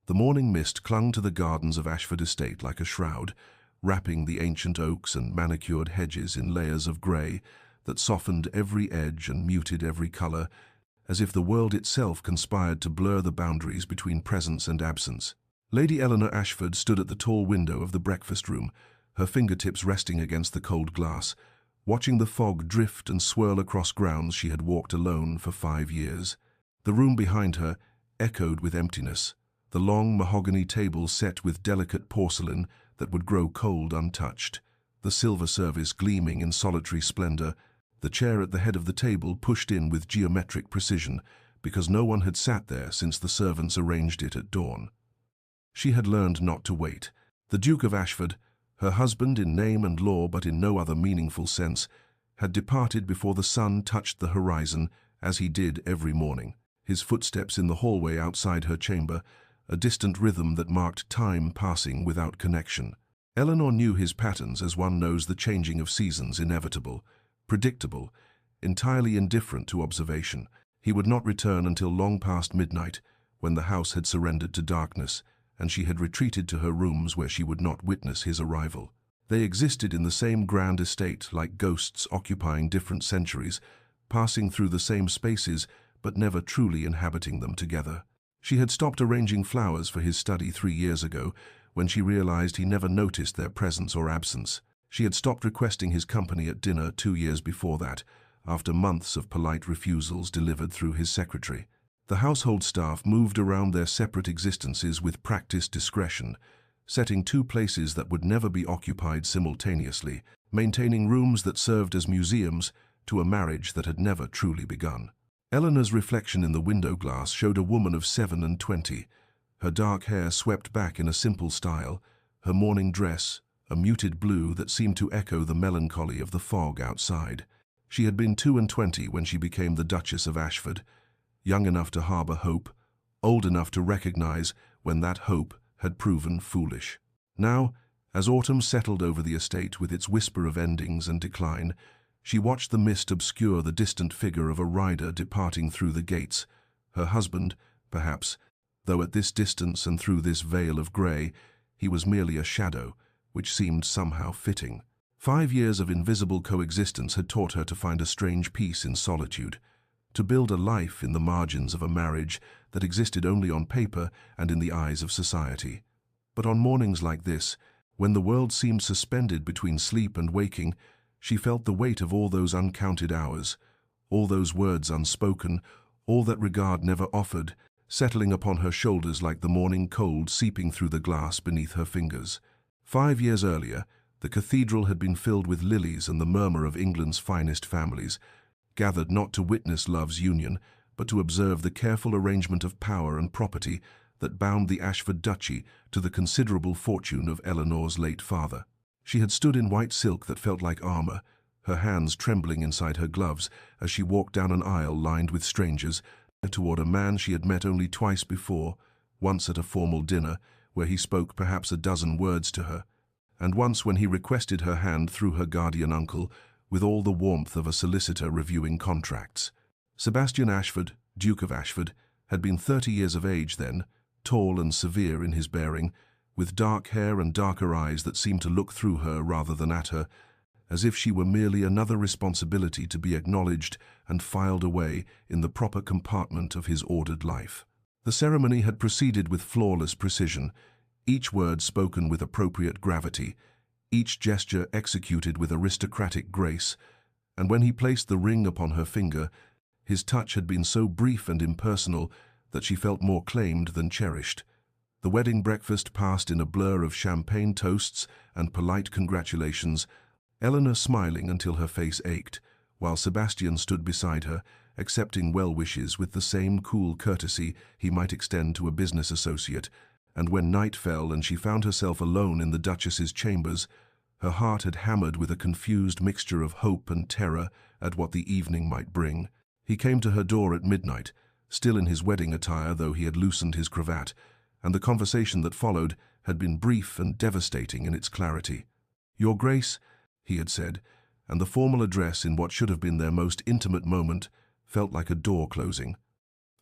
The morning mist clung to the gardens of Ashford Estate like a shroud, wrapping the ancient oaks and manicured hedges in layers of grey that softened every edge and muted every colour, as if the world itself conspired to blur the boundaries between presence and absence. Lady Eleanor Ashford stood at the tall window of the breakfast room, her fingertips resting against the cold glass, watching the fog drift and swirl across grounds she had walked alone for 5 years. The room behind her echoed with emptiness, the long mahogany table set with delicate porcelain that would grow cold untouched, the silver service gleaming in solitary splendor, the chair at the head of the table pushed in with geometric precision, because no one had sat there since the servants arranged it at dawn. She had learned not to wait. The Duke of Ashford, her husband in name and law but in no other meaningful sense, had departed before the sun touched the horizon, as he did every morning, his footsteps in the hallway outside her chamber, a distant rhythm that marked time passing without connection. Eleanor knew his patterns as one knows the changing of seasons, inevitable, predictable, entirely indifferent to observation. He would not return until long past midnight, when the house had surrendered to darkness, and she had retreated to her rooms where she would not witness his arrival. They existed in the same grand estate, like ghosts occupying different centuries, passing through the same spaces, but never truly inhabiting them together. She had stopped arranging flowers for his study 3 years ago, when she realized he never noticed their presence or absence. She had stopped requesting his company at dinner 2 years before that, after months of polite refusals delivered through his secretary. The household staff moved around their separate existences with practiced discretion, setting 2 places that would never be occupied simultaneously, maintaining rooms that served as museums to a marriage that had never truly begun. Eleanor's reflection in the window glass showed a woman of 27, her dark hair swept back in a simple style, her morning dress a muted blue that seemed to echo the melancholy of the fog outside. She had been 22 when she became the Duchess of Ashford, young enough to harbour hope, old enough to recognize when that hope had proven foolish. Now, as autumn settled over the estate with its whisper of endings and decline, she watched the mist obscure the distant figure of a rider departing through the gates, her husband, perhaps, though at this distance and through this veil of grey, he was merely a shadow, which seemed somehow fitting. 5 years of invisible coexistence had taught her to find a strange peace in solitude, to build a life in the margins of a marriage that existed only on paper and in the eyes of society. But on mornings like this, when the world seemed suspended between sleep and waking, she felt the weight of all those uncounted hours, all those words unspoken, all that regard never offered, settling upon her shoulders like the morning cold seeping through the glass beneath her fingers. 5 years earlier, the cathedral had been filled with lilies and the murmur of England's finest families, gathered not to witness love's union, but to observe the careful arrangement of power and property that bound the Ashford duchy to the considerable fortune of Eleanor's late father. She had stood in white silk that felt like armor, her hands trembling inside her gloves as she walked down an aisle lined with strangers toward a man she had met only twice before, once at a formal dinner, where he spoke perhaps a dozen words to her, and once when he requested her hand through her guardian uncle with all the warmth of a solicitor reviewing contracts. Sebastian Ashford, Duke of Ashford, had been 30 years of age then, tall and severe in his bearing, with dark hair and darker eyes that seemed to look through her rather than at her, as if she were merely another responsibility to be acknowledged and filed away in the proper compartment of his ordered life. The ceremony had proceeded with flawless precision, each word spoken with appropriate gravity, each gesture executed with aristocratic grace, and when he placed the ring upon her finger, his touch had been so brief and impersonal that she felt more claimed than cherished. The wedding breakfast passed in a blur of champagne toasts and polite congratulations, Eleanor smiling until her face ached, while Sebastian stood beside her, accepting well wishes with the same cool courtesy he might extend to a business associate, and when night fell and she found herself alone in the Duchess's chambers, her heart had hammered with a confused mixture of hope and terror at what the evening might bring. He came to her door at midnight, still in his wedding attire though he had loosened his cravat, and the conversation that followed had been brief and devastating in its clarity. "Your Grace," he had said, and the formal address in what should have been their most intimate moment felt like a door closing.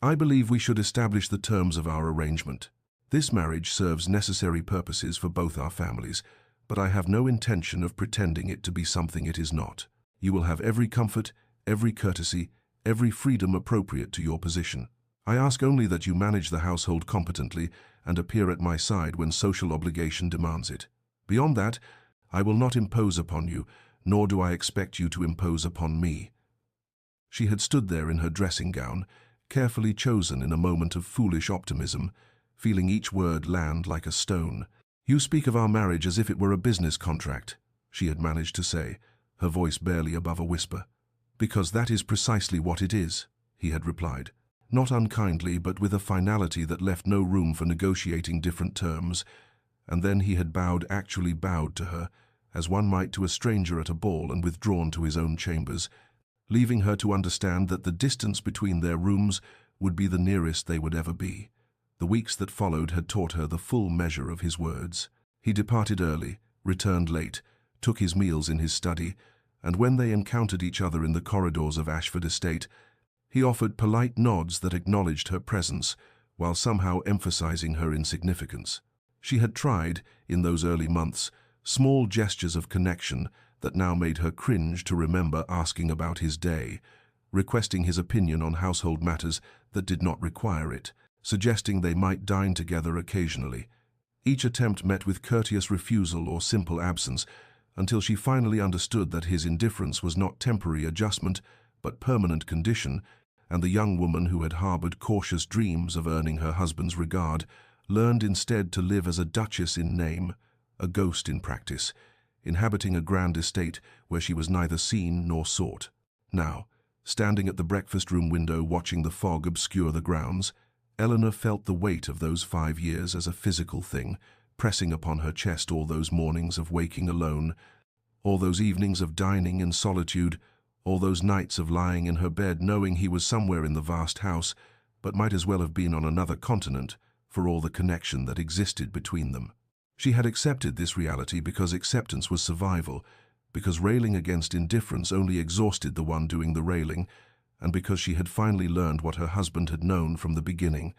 "I believe we should establish the terms of our arrangement." This marriage serves necessary purposes for both our families, but I have no intention of pretending it to be something it is not. You will have every comfort, every courtesy, every freedom appropriate to your position. I ask only that you manage the household competently and appear at my side when social obligation demands it. Beyond that, I will not impose upon you, nor do I expect you to impose upon me." She had stood there in her dressing gown, carefully chosen in a moment of foolish optimism, feeling each word land like a stone. "You speak of our marriage as if it were a business contract," she had managed to say, her voice barely above a whisper. "Because that is precisely what it is," he had replied, not unkindly but with a finality that left no room for negotiating different terms. And then he had actually bowed to her, as one might to a stranger at a ball, and withdrawn to his own chambers, leaving her to understand that the distance between their rooms would be the nearest they would ever be. The weeks that followed had taught her the full measure of his words. He departed early, returned late, took his meals in his study, and when they encountered each other in the corridors of Ashford Estate, he offered polite nods that acknowledged her presence, while somehow emphasizing her insignificance. She had tried, in those early months, small gestures of connection that now made her cringe to remember asking about his day, requesting his opinion on household matters that did not require it, suggesting they might dine together occasionally. Each attempt met with courteous refusal or simple absence, until she finally understood that his indifference was not temporary adjustment, but permanent condition, and the young woman who had harbored cautious dreams of earning her husband's regard learned instead to live as a duchess in name, a ghost in practice, inhabiting a grand estate where she was neither seen nor sought. Now, standing at the breakfast-room window watching the fog obscure the grounds, Eleanor felt the weight of those 5 years as a physical thing, pressing upon her chest all those mornings of waking alone, all those evenings of dining in solitude, all those nights of lying in her bed knowing he was somewhere in the vast house, but might as well have been on another continent, for all the connection that existed between them. She had accepted this reality because acceptance was survival, because railing against indifference only exhausted the one doing the railing, and because she had finally learned what her husband had known from the beginning.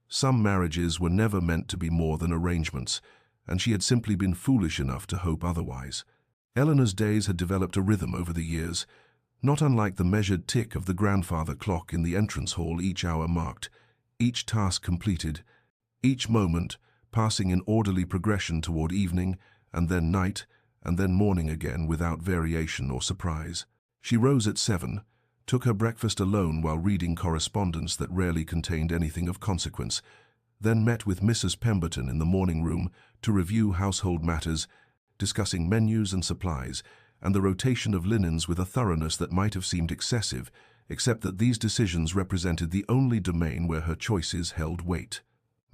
Some marriages were never meant to be more than arrangements, and she had simply been foolish enough to hope otherwise. Eleanor's days had developed a rhythm over the years, not unlike the measured tick of the grandfather clock in the entrance hall. Each hour marked, each task completed, each moment passing in orderly progression toward evening, and then night, and then morning again without variation or surprise. She rose at 7, took her breakfast alone while reading correspondence that rarely contained anything of consequence, then met with Mrs. Pemberton in the morning room to review household matters, discussing menus and supplies, and the rotation of linens with a thoroughness that might have seemed excessive, except that these decisions represented the only domain where her choices held weight.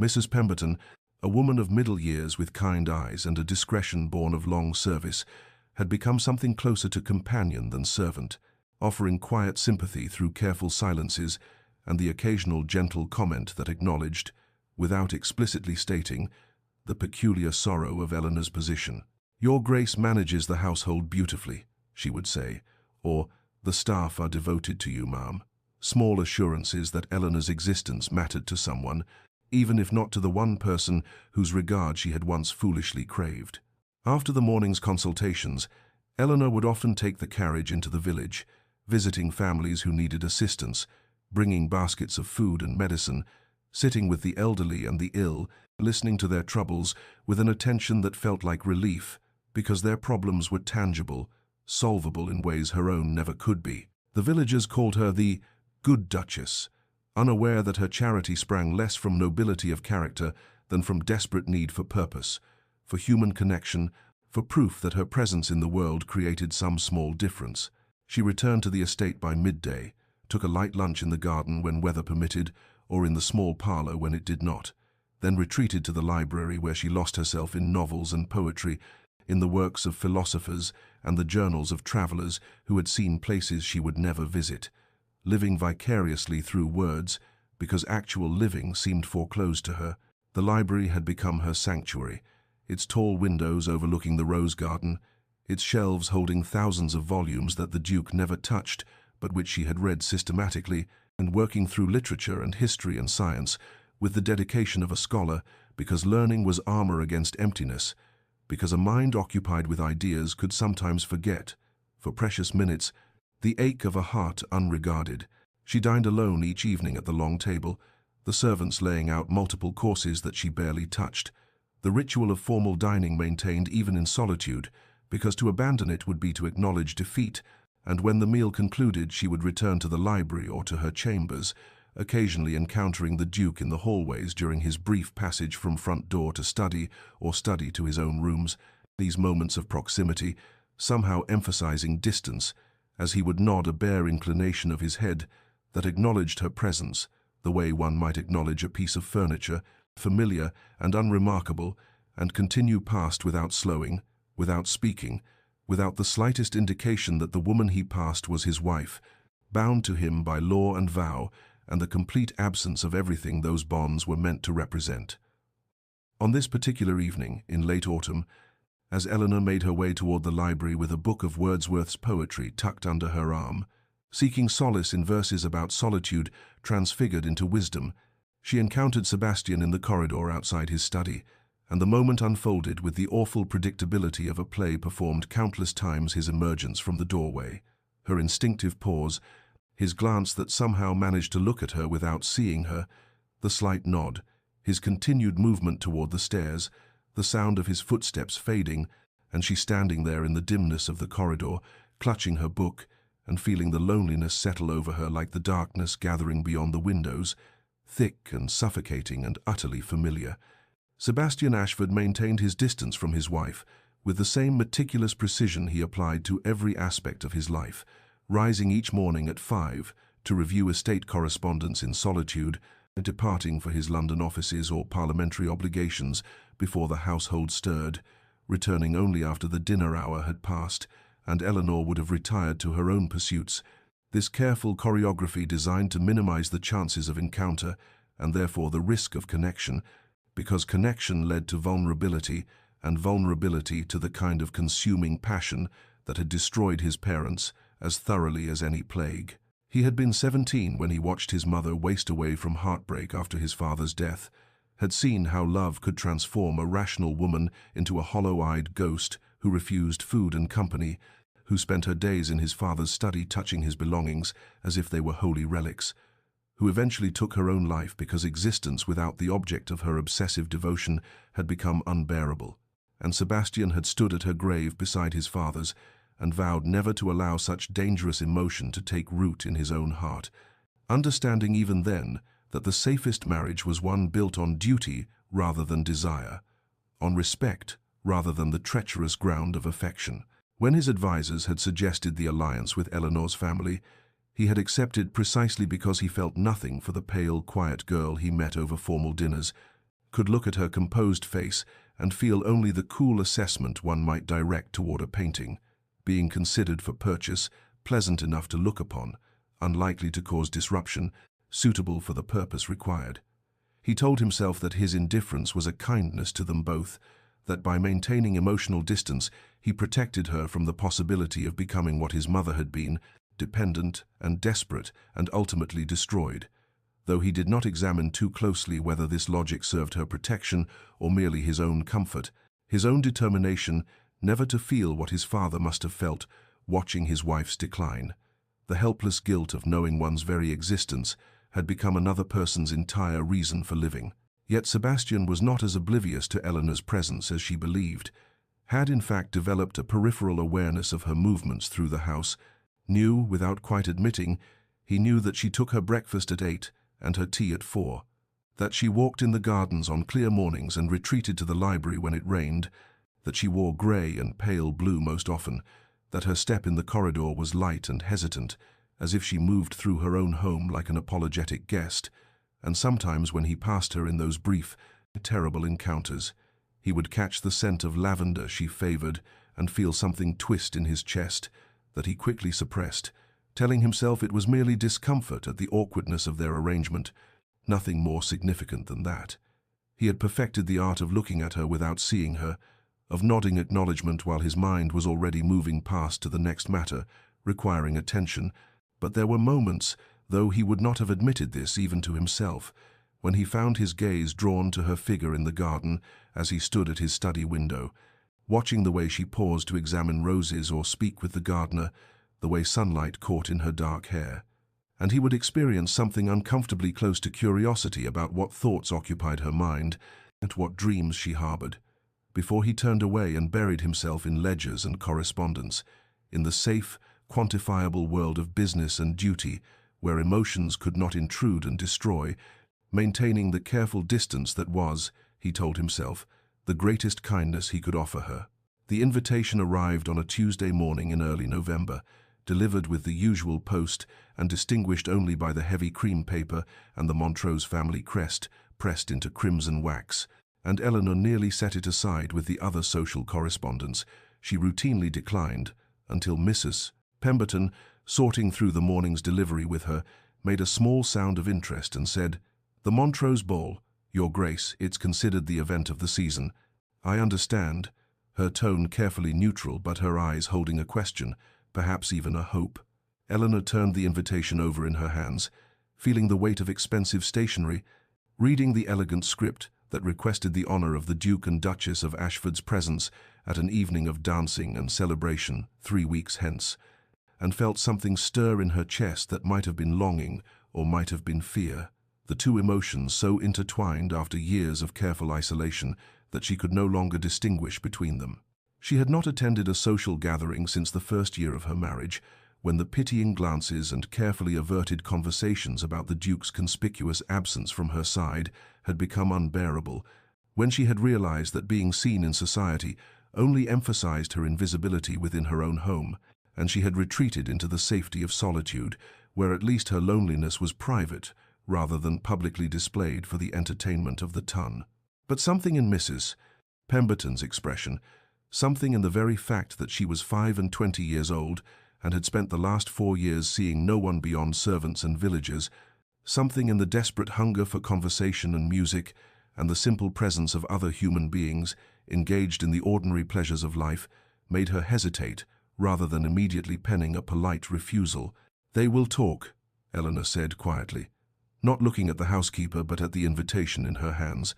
Mrs. Pemberton, a woman of middle years with kind eyes and a discretion born of long service, had become something closer to companion than servant, offering quiet sympathy through careful silences and the occasional gentle comment that acknowledged, without explicitly stating, the peculiar sorrow of Eleanor's position. "Your Grace manages the household beautifully," she would say, or, "The staff are devoted to you, ma'am." Small assurances that Eleanor's existence mattered to someone, even if not to the one person whose regard she had once foolishly craved. After the morning's consultations, Eleanor would often take the carriage into the village, visiting families who needed assistance, bringing baskets of food and medicine, sitting with the elderly and the ill, listening to their troubles with an attention that felt like relief, because their problems were tangible, solvable in ways her own never could be. The villagers called her the Good Duchess, unaware that her charity sprang less from nobility of character than from desperate need for purpose, for human connection, for proof that her presence in the world created some small difference. She returned to the estate by midday, took a light lunch in the garden when weather permitted, or in the small parlour when it did not, then retreated to the library where she lost herself in novels and poetry, in the works of philosophers and the journals of travellers who had seen places she would never visit, living vicariously through words because actual living seemed foreclosed to her. The library had become her sanctuary, its tall windows overlooking the rose garden, its shelves holding thousands of volumes that the Duke never touched but which she had read systematically, and working through literature and history and science with the dedication of a scholar, because learning was armor against emptiness, because a mind occupied with ideas could sometimes forget, for precious minutes, the ache of a heart unregarded. She dined alone each evening at the long table, the servants laying out multiple courses that she barely touched. The ritual of formal dining maintained even in solitude, because to abandon it would be to acknowledge defeat, and when the meal concluded she would return to the library or to her chambers, occasionally encountering the Duke in the hallways during his brief passage from front door to study or study to his own rooms. These moments of proximity, somehow emphasizing distance, as he would nod a bare inclination of his head that acknowledged her presence, the way one might acknowledge a piece of furniture, familiar and unremarkable, and continue past without slowing, without speaking, without the slightest indication that the woman he passed was his wife, bound to him by law and vow, and the complete absence of everything those bonds were meant to represent. On this particular evening, in late autumn, as Eleanor made her way toward the library with a book of Wordsworth's poetry tucked under her arm, seeking solace in verses about solitude transfigured into wisdom, she encountered Sebastian in the corridor outside his study, and the moment unfolded with the awful predictability of a play performed countless times. His emergence from the doorway, her instinctive pause, his glance that somehow managed to look at her without seeing her, the slight nod, his continued movement toward the stairs, the sound of his footsteps fading, and she standing there in the dimness of the corridor, clutching her book, and feeling the loneliness settle over her like the darkness gathering beyond the windows, thick and suffocating and utterly familiar. Sebastian Ashford maintained his distance from his wife, with the same meticulous precision he applied to every aspect of his life, rising each morning at 5 to review estate correspondence in solitude, and departing for his London offices or parliamentary obligations before the household stirred, returning only after the dinner hour had passed, and Eleanor would have retired to her own pursuits. This careful choreography designed to minimize the chances of encounter, and therefore the risk of connection, because connection led to vulnerability, and vulnerability to the kind of consuming passion that had destroyed his parents as thoroughly as any plague. He had been 17 when he watched his mother waste away from heartbreak after his father's death, had seen how love could transform a rational woman into a hollow-eyed ghost who refused food and company, who spent her days in his father's study touching his belongings as if they were holy relics, who eventually took her own life because existence without the object of her obsessive devotion had become unbearable. And Sebastian had stood at her grave beside his father's and vowed never to allow such dangerous emotion to take root in his own heart, understanding even then that the safest marriage was one built on duty rather than desire, on respect rather than the treacherous ground of affection. When his advisers had suggested the alliance with Eleanor's family, he had accepted precisely because he felt nothing for the pale, quiet girl he met over formal dinners, could look at her composed face and feel only the cool assessment one might direct toward a painting, being considered for purchase, pleasant enough to look upon, unlikely to cause disruption, suitable for the purpose required. He told himself that his indifference was a kindness to them both, that by maintaining emotional distance he protected her from the possibility of becoming what his mother had been, dependent and desperate and ultimately destroyed, though he did not examine too closely whether this logic served her protection or merely his own comfort, his own determination never to feel what his father must have felt watching his wife's decline. The helpless guilt of knowing one's very existence had become another person's entire reason for living. Yet Sebastian was not as oblivious to Eleanor's presence as she believed, had in fact developed a peripheral awareness of her movements through the house, knew, without quite admitting, he knew that she took her breakfast at 8 and her tea at 4, that she walked in the gardens on clear mornings and retreated to the library when it rained, that she wore grey and pale blue most often, that her step in the corridor was light and hesitant, as if she moved through her own home like an apologetic guest, and sometimes when he passed her in those brief, terrible encounters, he would catch the scent of lavender she favored and feel something twist in his chest that he quickly suppressed, telling himself it was merely discomfort at the awkwardness of their arrangement, nothing more significant than that. He had perfected the art of looking at her without seeing her, of nodding acknowledgement while his mind was already moving past to the next matter, requiring attention, but there were moments, though he would not have admitted this even to himself, when he found his gaze drawn to her figure in the garden as he stood at his study window, watching the way she paused to examine roses or speak with the gardener, the way sunlight caught in her dark hair. And he would experience something uncomfortably close to curiosity about what thoughts occupied her mind and what dreams she harbored, before he turned away and buried himself in ledgers and correspondence, in the safe, quantifiable world of business and duty, where emotions could not intrude and destroy, maintaining the careful distance that was, he told himself, the greatest kindness he could offer her. The invitation arrived on a Tuesday morning in early November, delivered with the usual post and distinguished only by the heavy cream paper and the Montrose family crest pressed into crimson wax, and Eleanor nearly set it aside with the other social correspondence she routinely declined, until Mrs. Pemberton, sorting through the morning's delivery with her, made a small sound of interest and said, "The Montrose Ball, Your Grace, it's considered the event of the season. I understand," her tone carefully neutral but her eyes holding a question, perhaps even a hope. Eleanor turned the invitation over in her hands, feeling the weight of expensive stationery, reading the elegant script that requested the honor of the Duke and Duchess of Ashford's presence at an evening of dancing and celebration 3 weeks hence, and felt something stir in her chest that might have been longing or might have been fear, the two emotions so intertwined after years of careful isolation that she could no longer distinguish between them. She had not attended a social gathering since the first year of her marriage, when the pitying glances and carefully averted conversations about the Duke's conspicuous absence from her side had become unbearable, when she had realized that being seen in society only emphasized her invisibility within her own home, and she had retreated into the safety of solitude, where at least her loneliness was private, rather than publicly displayed for the entertainment of the ton. But something in Mrs. Pemberton's expression, something in the very fact that she was 25 years old and had spent the last 4 years seeing no one beyond servants and villagers, something in the desperate hunger for conversation and music and the simple presence of other human beings engaged in the ordinary pleasures of life, made her hesitate rather than immediately penning a polite refusal. "They will talk," Eleanor said quietly, not looking at the housekeeper but at the invitation in her hands,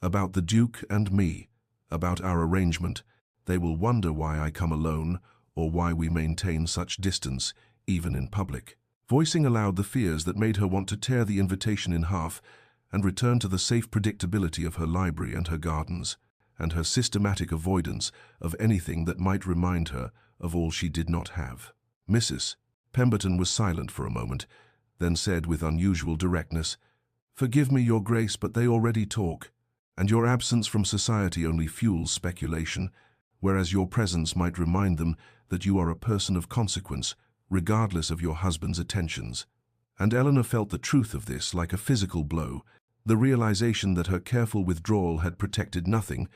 "about the Duke and me, about our arrangement. They will wonder why I come alone, or why we maintain such distance, even in public." Voicing aloud the fears that made her want to tear the invitation in half and return to the safe predictability of her library and her gardens, and her systematic avoidance of anything that might remind her of all she did not have. Mrs. Pemberton was silent for a moment, then said with unusual directness, "Forgive me, Your Grace, but they already talk, and your absence from society only fuels speculation, whereas your presence might remind them that you are a person of consequence, regardless of your husband's attentions." And Eleanor felt the truth of this like a physical blow. The realization that her careful withdrawal had protected nothing,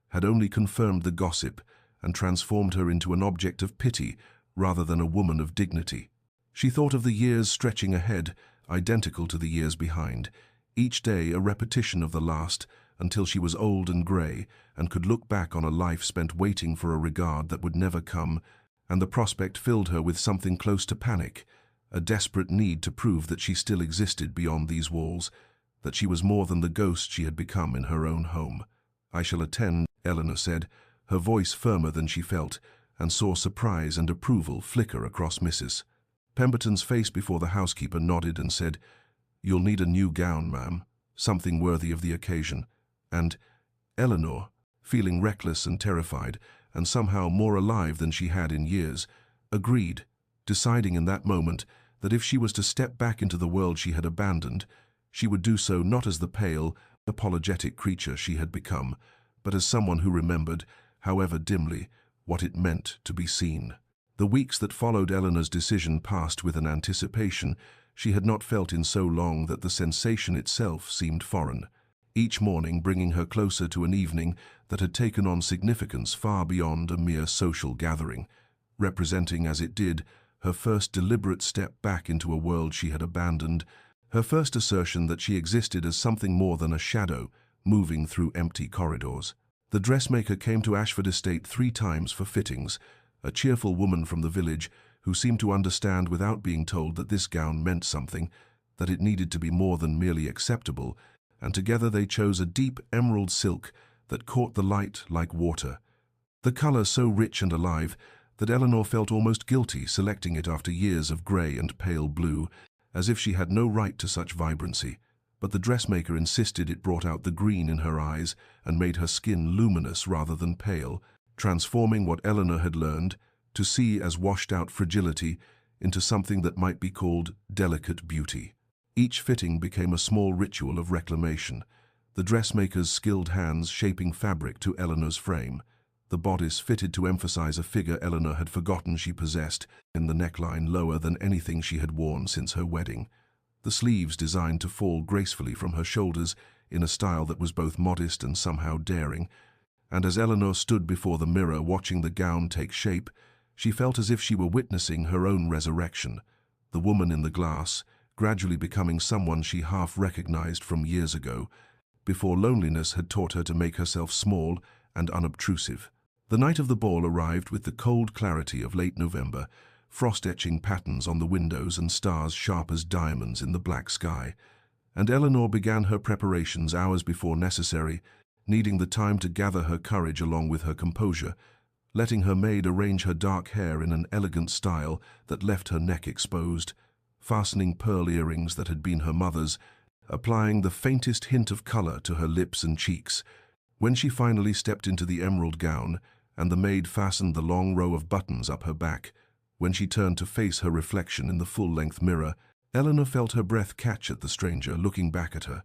had only confirmed the gossip and transformed her into an object of pity rather than a woman of dignity. She thought of the years stretching ahead, identical to the years behind, each day a repetition of the last, until she was old and grey and could look back on a life spent waiting for a regard that would never come, and the prospect filled her with something close to panic, a desperate need to prove that she still existed beyond these walls, that she was more than the ghost she had become in her own home. "I shall attend," Eleanor said, her voice firmer than she felt, and saw surprise and approval flicker across Mrs. Pemberton's face before the housekeeper nodded and said, "You'll need a new gown, ma'am, something worthy of the occasion." And Eleanor, feeling reckless and terrified, and somehow more alive than she had in years, agreed, deciding in that moment that if she was to step back into the world she had abandoned, she would do so not as the pale, apologetic creature she had become, but as someone who remembered, however dimly, what it meant to be seen. The weeks that followed Eleanor's decision passed with an anticipation she had not felt in so long that the sensation itself seemed foreign, each morning bringing her closer to an evening that had taken on significance far beyond a mere social gathering, representing as it did her first deliberate step back into a world she had abandoned, her first assertion that she existed as something more than a shadow moving through empty corridors. The dressmaker came to Ashford Estate 3 times for fittings, a cheerful woman from the village who seemed to understand without being told that this gown meant something, that it needed to be more than merely acceptable, and together they chose a deep emerald silk that caught the light like water. The color so rich and alive that Eleanor felt almost guilty selecting it after years of grey and pale blue, as if she had no right to such vibrancy. But the dressmaker insisted it brought out the green in her eyes and made her skin luminous rather than pale, transforming what Eleanor had learned to see as washed-out fragility into something that might be called delicate beauty. Each fitting became a small ritual of reclamation, the dressmaker's skilled hands shaping fabric to Eleanor's frame, the bodice fitted to emphasize a figure Eleanor had forgotten she possessed, in the neckline lower than anything she had worn since her wedding, the sleeves designed to fall gracefully from her shoulders in a style that was both modest and somehow daring. And as Eleanor stood before the mirror watching the gown take shape, she felt as if she were witnessing her own resurrection, the woman in the glass, gradually becoming someone she half recognized from years ago, before loneliness had taught her to make herself small and unobtrusive. The night of the ball arrived with the cold clarity of late November, frost-etching patterns on the windows and stars sharp as diamonds in the black sky, and Eleanor began her preparations hours before necessary, needing the time to gather her courage along with her composure, letting her maid arrange her dark hair in an elegant style that left her neck exposed, fastening pearl earrings that had been her mother's, applying the faintest hint of color to her lips and cheeks. When she finally stepped into the emerald gown, and the maid fastened the long row of buttons up her back, when she turned to face her reflection in the full-length mirror, Eleanor felt her breath catch at the stranger looking back at her,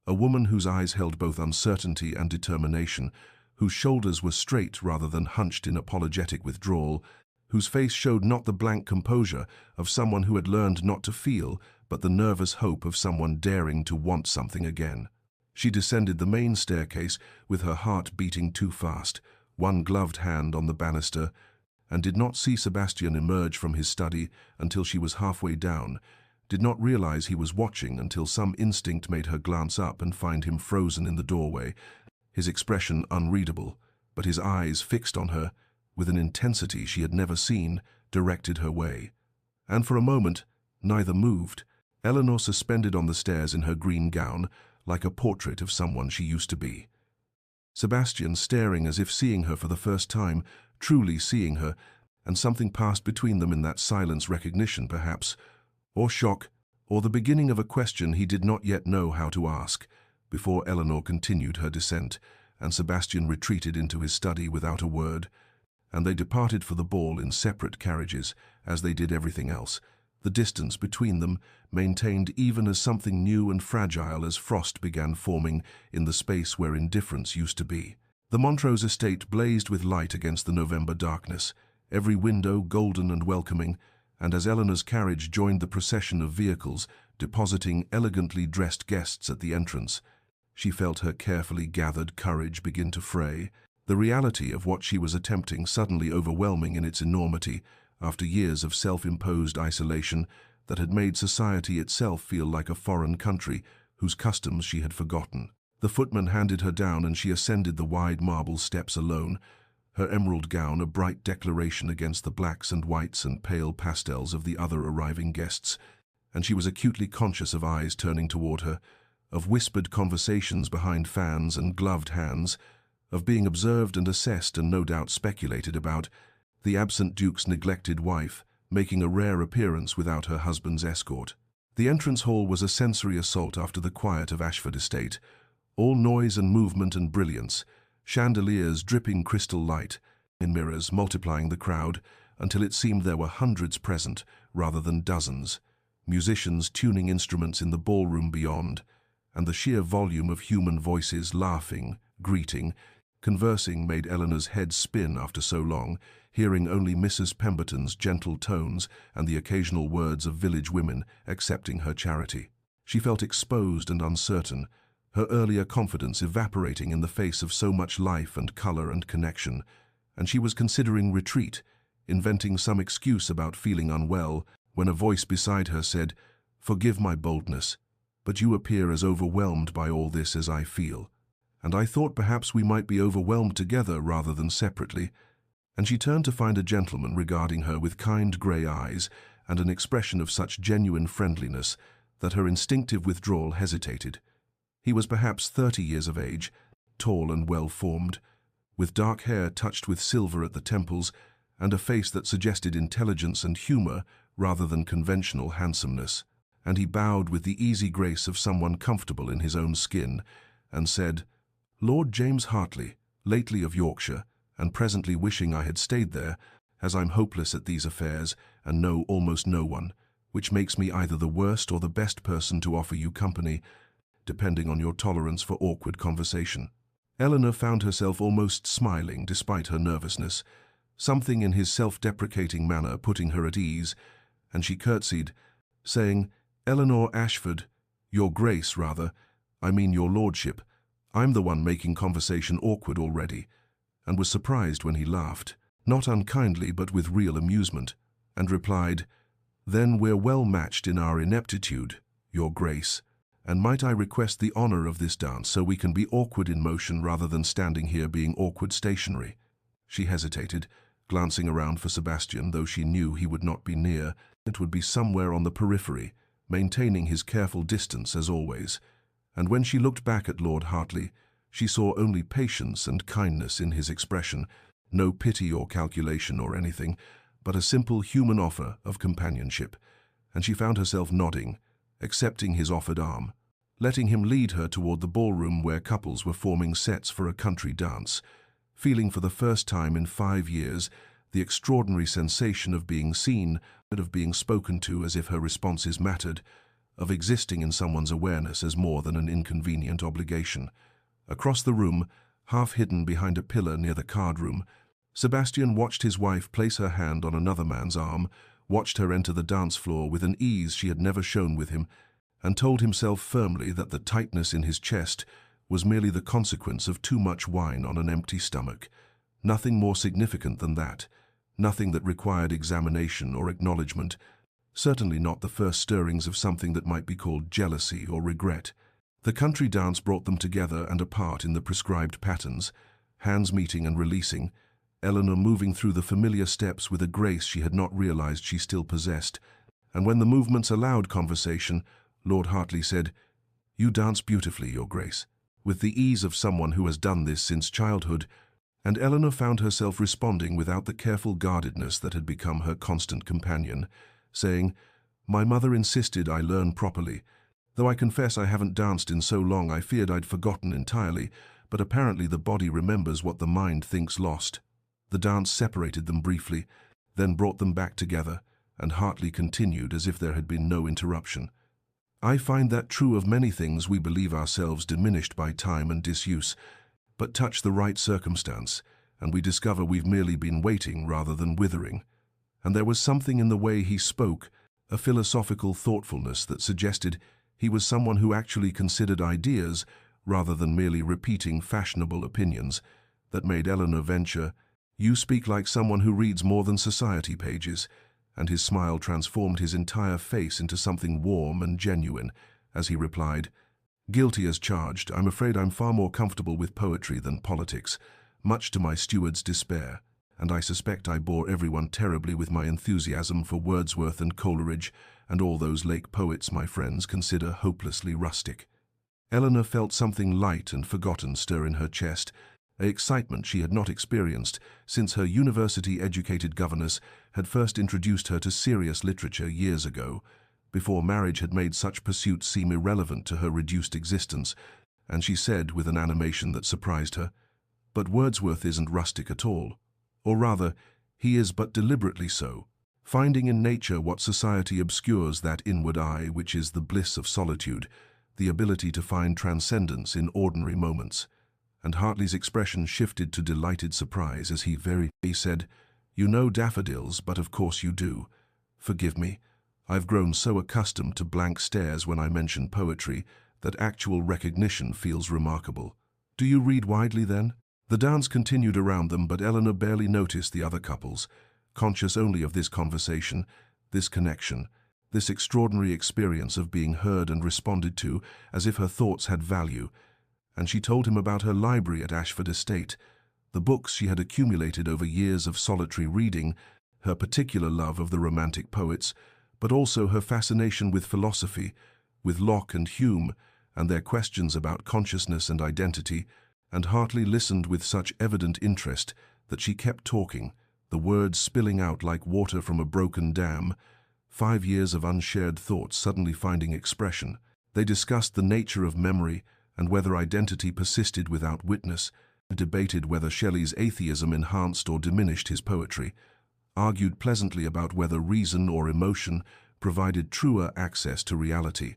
a woman whose eyes held both uncertainty and determination, whose shoulders were straight rather than hunched in apologetic withdrawal, whose face showed not the blank composure of someone who had learned not to feel, but the nervous hope of someone daring to want something again. She descended the main staircase with her heart beating too fast, one gloved hand on the banister, and did not see Sebastian emerge from his study until she was halfway down, did not realize he was watching until some instinct made her glance up and find him frozen in the doorway, his expression unreadable, but his eyes fixed on her, with an intensity she had never seen, directed her way. And for a moment, neither moved, Eleanor suspended on the stairs in her green gown, like a portrait of someone she used to be. Sebastian staring as if seeing her for the first time, truly seeing her, and something passed between them in that silence, recognition perhaps, or shock, or the beginning of a question he did not yet know how to ask, before Eleanor continued her descent, and Sebastian retreated into his study without a word, and they departed for the ball in separate carriages, as they did everything else, the distance between them maintained even as something new and fragile as frost began forming in the space where indifference used to be. The Montrose estate blazed with light against the November darkness, every window golden and welcoming, and as Eleanor's carriage joined the procession of vehicles, depositing elegantly dressed guests at the entrance, she felt her carefully gathered courage begin to fray, the reality of what she was attempting suddenly overwhelming in its enormity after years of self-imposed isolation that had made society itself feel like a foreign country whose customs she had forgotten. The footman handed her down and she ascended the wide marble steps alone, her emerald gown a bright declaration against the blacks and whites and pale pastels of the other arriving guests, and she was acutely conscious of eyes turning toward her, of whispered conversations behind fans and gloved hands, of being observed and assessed and no doubt speculated about, the absent Duke's neglected wife making a rare appearance without her husband's escort. The entrance hall was a sensory assault after the quiet of Ashford Estate, all noise and movement and brilliance, chandeliers dripping crystal light, in mirrors multiplying the crowd until it seemed there were hundreds present rather than dozens, musicians tuning instruments in the ballroom beyond, and the sheer volume of human voices laughing, greeting, conversing made Eleanor's head spin after so long, hearing only Mrs. Pemberton's gentle tones and the occasional words of village women accepting her charity. She felt exposed and uncertain, her earlier confidence evaporating in the face of so much life and color and connection, and she was considering retreat, inventing some excuse about feeling unwell, when a voice beside her said, "Forgive my boldness, but you appear as overwhelmed by all this as I feel, and I thought perhaps we might be overwhelmed together rather than separately." And she turned to find a gentleman regarding her with kind grey eyes and an expression of such genuine friendliness that her instinctive withdrawal hesitated. He was perhaps 30 years of age, tall and well-formed, with dark hair touched with silver at the temples and a face that suggested intelligence and humor rather than conventional handsomeness. And he bowed with the easy grace of someone comfortable in his own skin and said, "Lord James Hartley, lately of Yorkshire, and presently wishing I had stayed there, as I'm hopeless at these affairs and know almost no one, which makes me either the worst or the best person to offer you company, depending on your tolerance for awkward conversation." Eleanor found herself almost smiling despite her nervousness, something in his self-deprecating manner putting her at ease, and she curtsied, saying, "Eleanor Ashford, your grace, rather, I mean your lordship, I'm the one making conversation awkward already," and was surprised when he laughed, not unkindly but with real amusement, and replied, "Then we're well matched in our ineptitude, your grace, and might I request the honor of this dance so we can be awkward in motion rather than standing here being awkward stationary?" She hesitated, glancing around for Sebastian, though she knew he would not be near. It would be somewhere on the periphery, maintaining his careful distance as always. And when she looked back at Lord Hartley, she saw only patience and kindness in his expression, no pity or calculation or anything, but a simple human offer of companionship, and she found herself nodding, accepting his offered arm, letting him lead her toward the ballroom where couples were forming sets for a country dance, feeling for the first time in 5 years the extraordinary sensation of being seen and of being spoken to as if her responses mattered, of existing in someone's awareness as more than an inconvenient obligation. Across the room, half hidden behind a pillar near the card room, Sebastian watched his wife place her hand on another man's arm, watched her enter the dance floor with an ease she had never shown with him, and told himself firmly that the tightness in his chest was merely the consequence of too much wine on an empty stomach. Nothing more significant than that, nothing that required examination or acknowledgement, certainly not the first stirrings of something that might be called jealousy or regret. The country dance brought them together and apart in the prescribed patterns, hands meeting and releasing, Eleanor moving through the familiar steps with a grace she had not realized she still possessed, and when the movements allowed conversation, Lord Hartley said, "You dance beautifully, your grace," with the ease of someone who has done this since childhood, and Eleanor found herself responding without the careful guardedness that had become her constant companion, saying, "My mother insisted I learn properly, though I confess I haven't danced in so long I feared I'd forgotten entirely, but apparently the body remembers what the mind thinks lost." The dance separated them briefly, then brought them back together, and Hartley continued as if there had been no interruption. "I find that true of many things we believe ourselves diminished by time and disuse, but touch the right circumstance, and we discover we've merely been waiting rather than withering." And there was something in the way he spoke, a philosophical thoughtfulness that suggested he was someone who actually considered ideas rather than merely repeating fashionable opinions, that made Eleanor venture, "You speak like someone who reads more than society pages," and his smile transformed his entire face into something warm and genuine as he replied, "Guilty as charged, I'm afraid I'm far more comfortable with poetry than politics, much to my steward's despair, and I suspect I bore everyone terribly with my enthusiasm for Wordsworth and Coleridge and all those lake poets my friends consider hopelessly rustic." Eleanor felt something light and forgotten stir in her chest, an excitement she had not experienced since her university-educated governess had first introduced her to serious literature years ago, before marriage had made such pursuits seem irrelevant to her reduced existence, and she said with an animation that surprised her, "But Wordsworth isn't rustic at all. Or rather, he is but deliberately so, finding in nature what society obscures, that inward eye which is the bliss of solitude, the ability to find transcendence in ordinary moments." And Hartley's expression shifted to delighted surprise as he said, "You know daffodils, but of course you do. Forgive me, I've grown so accustomed to blank stares when I mention poetry that actual recognition feels remarkable. Do you read widely then?" The dance continued around them, but Eleanor barely noticed the other couples, conscious only of this conversation, this connection, this extraordinary experience of being heard and responded to as if her thoughts had value. And she told him about her library at Ashford Estate, the books she had accumulated over years of solitary reading, her particular love of the romantic poets, but also her fascination with philosophy, with Locke and Hume, and their questions about consciousness and identity, and Hartley listened with such evident interest that she kept talking, the words spilling out like water from a broken dam, 5 years of unshared thoughts suddenly finding expression. They discussed the nature of memory and whether identity persisted without witness, debated whether Shelley's atheism enhanced or diminished his poetry, argued pleasantly about whether reason or emotion provided truer access to reality,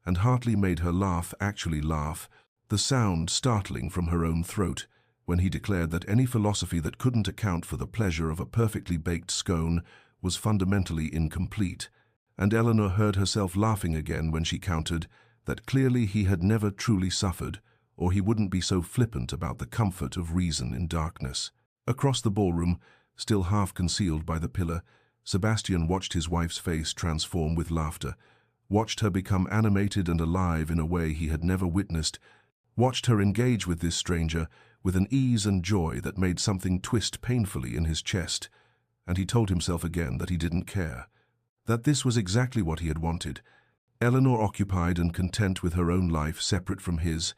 and Hartley made her laugh, actually laugh, the sound startling from her own throat, when he declared that any philosophy that couldn't account for the pleasure of a perfectly baked scone was fundamentally incomplete, and Eleanor heard herself laughing again when she countered that clearly he had never truly suffered, or he wouldn't be so flippant about the comfort of reason in darkness. Across the ballroom, still half concealed by the pillar, Sebastian watched his wife's face transform with laughter, watched her become animated and alive in a way he had never witnessed, watched her engage with this stranger with an ease and joy that made something twist painfully in his chest, and he told himself again that he didn't care, that this was exactly what he had wanted. Eleanor occupied and content with her own life separate from his,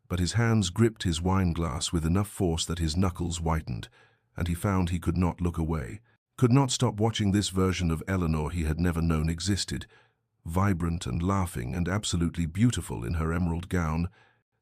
but his hands gripped his wine glass with enough force that his knuckles whitened, and he found he could not look away, could not stop watching this version of Eleanor he had never known existed, vibrant and laughing and absolutely beautiful in her emerald gown,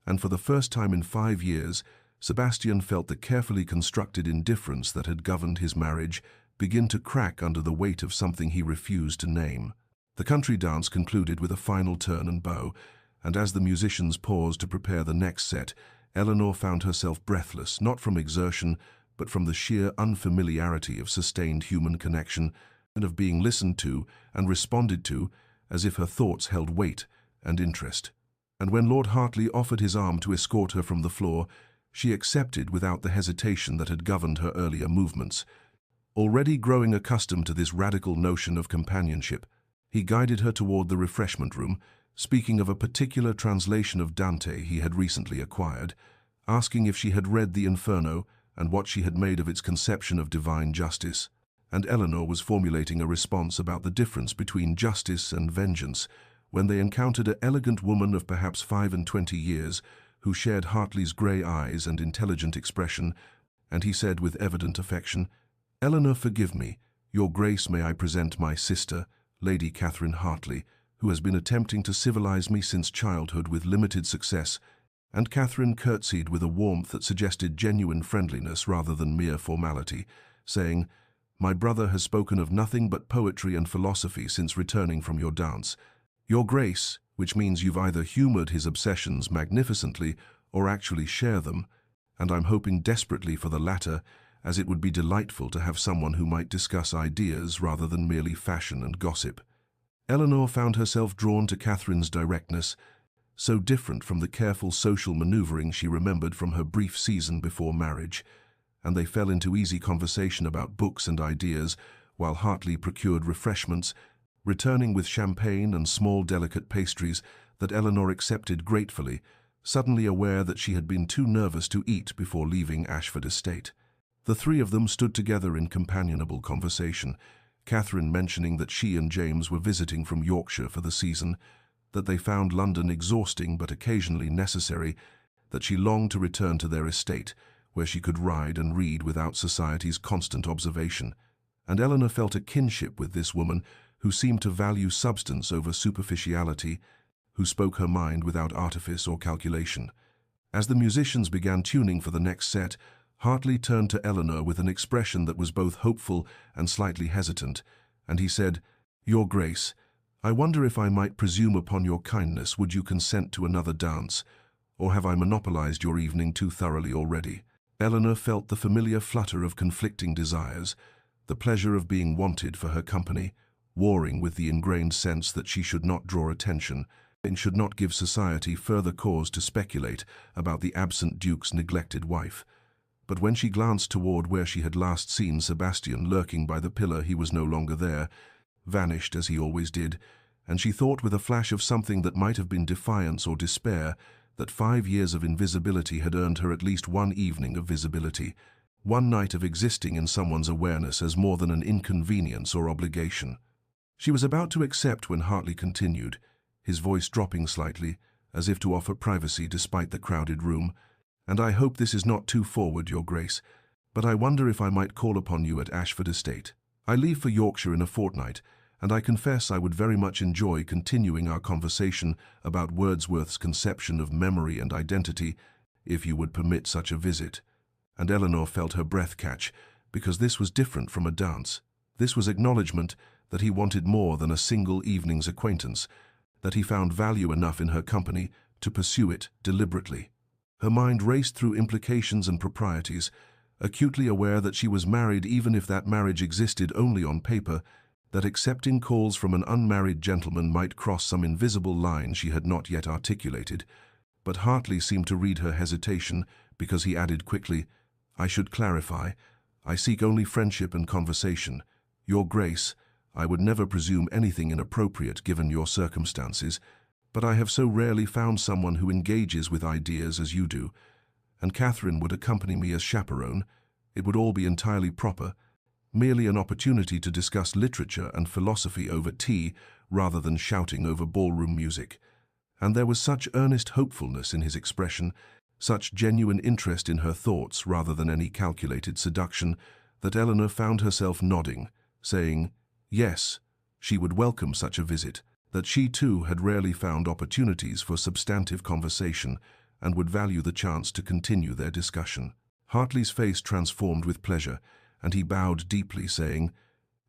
and for the first time in 5 years, Sebastian felt the carefully constructed indifference that had governed his marriage begin to crack under the weight of something he refused to name. The country dance concluded with a final turn and bow, and as the musicians paused to prepare the next set, Eleanor found herself breathless, not from exertion, but from the sheer unfamiliarity of sustained human connection and of being listened to and responded to as if her thoughts held weight and interest. And when Lord Hartley offered his arm to escort her from the floor, she accepted without the hesitation that had governed her earlier movements. Already growing accustomed to this radical notion of companionship, he guided her toward the refreshment room, speaking of a particular translation of Dante he had recently acquired, asking if she had read the Inferno and what she had made of its conception of divine justice. And Eleanor was formulating a response about the difference between justice and vengeance when they encountered an elegant woman of perhaps 25 years who shared Hartley's grey eyes and intelligent expression, and he said with evident affection, "Eleanor, forgive me. Your Grace, may I present my sister, Lady Catherine Hartley, who has been attempting to civilize me since childhood with limited success," and Catherine curtsied with a warmth that suggested genuine friendliness rather than mere formality, saying, "My brother has spoken of nothing but poetry and philosophy since returning from your dance. Your Grace," which means you've either humored his obsessions magnificently or actually share them, and I'm hoping desperately for the latter, as it would be delightful to have someone who might discuss ideas rather than merely fashion and gossip. Eleanor found herself drawn to Catherine's directness, so different from the careful social maneuvering she remembered from her brief season before marriage, and they fell into easy conversation about books and ideas while Hartley procured refreshments, returning with champagne and small delicate pastries that Eleanor accepted gratefully, suddenly aware that she had been too nervous to eat before leaving Ashford Estate. The three of them stood together in companionable conversation, Catherine mentioning that she and James were visiting from Yorkshire for the season, that they found London exhausting but occasionally necessary, that she longed to return to their estate, where she could ride and read without society's constant observation. And Eleanor felt a kinship with this woman who seemed to value substance over superficiality, who spoke her mind without artifice or calculation. As the musicians began tuning for the next set, Hartley turned to Eleanor with an expression that was both hopeful and slightly hesitant, and he said, "Your Grace, I wonder if I might presume upon your kindness. Would you consent to another dance, or have I monopolized your evening too thoroughly already?" Eleanor felt the familiar flutter of conflicting desires, the pleasure of being wanted for her company, warring with the ingrained sense that she should not draw attention and should not give society further cause to speculate about the absent Duke's neglected wife. But when she glanced toward where she had last seen Sebastian lurking by the pillar, he was no longer there, vanished as he always did, and she thought with a flash of something that might have been defiance or despair that 5 years of invisibility had earned her at least one evening of visibility, one night of existing in someone's awareness as more than an inconvenience or obligation. She was about to accept when Hartley continued, his voice dropping slightly, as if to offer privacy despite the crowded room. "And I hope this is not too forward, Your Grace, but I wonder if I might call upon you at Ashford Estate. I leave for Yorkshire in a fortnight, and I confess I would very much enjoy continuing our conversation about Wordsworth's conception of memory and identity, if you would permit such a visit." And Eleanor felt her breath catch, because this was different from a dance. This was acknowledgement that he wanted more than a single evening's acquaintance, that he found value enough in her company to pursue it deliberately. Her mind raced through implications and proprieties, acutely aware that she was married even if that marriage existed only on paper, that accepting calls from an unmarried gentleman might cross some invisible line she had not yet articulated. But Hartley seemed to read her hesitation, because he added quickly, "I should clarify. I seek only friendship and conversation. Your Grace, I would never presume anything inappropriate given your circumstances, but I have so rarely found someone who engages with ideas as you do, and Catherine would accompany me as chaperone. It would all be entirely proper, merely an opportunity to discuss literature and philosophy over tea rather than shouting over ballroom music." And there was such earnest hopefulness in his expression, such genuine interest in her thoughts rather than any calculated seduction, that Eleanor found herself nodding, saying, yes, she would welcome such a visit, that she too had rarely found opportunities for substantive conversation and would value the chance to continue their discussion. Hartley's face transformed with pleasure, and he bowed deeply, saying,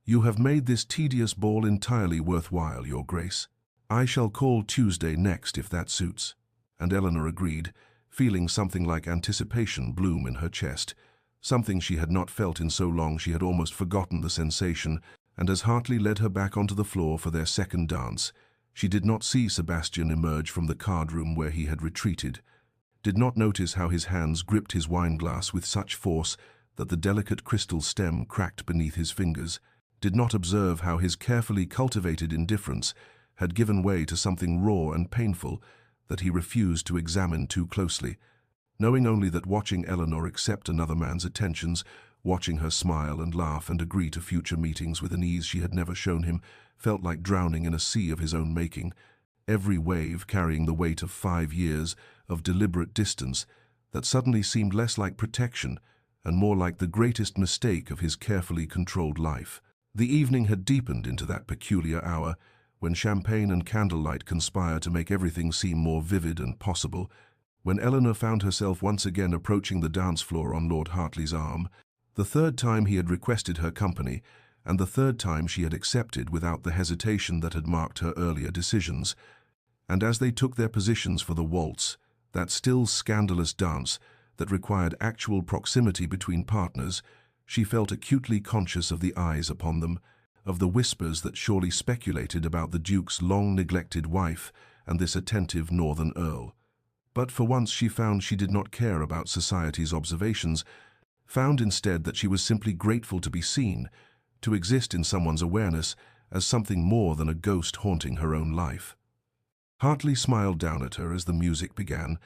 "You have made this tedious ball entirely worthwhile, Your Grace. I shall call Tuesday next if that suits." And Eleanor agreed, feeling something like anticipation bloom in her chest, something she had not felt in so long she had almost forgotten the sensation, and as Hartley led her back onto the floor for their second dance, she did not see Sebastian emerge from the card-room where he had retreated, did not notice how his hands gripped his wine-glass with such force that the delicate crystal stem cracked beneath his fingers, did not observe how his carefully cultivated indifference had given way to something raw and painful that he refused to examine too closely, knowing only that watching Eleanor accept another man's attentions, watching her smile and laugh and agree to future meetings with an ease she had never shown him, felt like drowning in a sea of his own making, every wave carrying the weight of 5 years of deliberate distance that suddenly seemed less like protection and more like the greatest mistake of his carefully controlled life. The evening had deepened into that peculiar hour when champagne and candlelight conspire to make everything seem more vivid and possible, when Eleanor found herself once again approaching the dance floor on Lord Hartley's arm, the third time he had requested her company, and the third time she had accepted without the hesitation that had marked her earlier decisions. And as they took their positions for the waltz, that still scandalous dance that required actual proximity between partners, she felt acutely conscious of the eyes upon them, of the whispers that surely speculated about the Duke's long-neglected wife and this attentive northern earl. But for once she found she did not care about society's observations, found instead that she was simply grateful to be seen, to exist in someone's awareness as something more than a ghost haunting her own life. Hartley smiled down at her as the music began,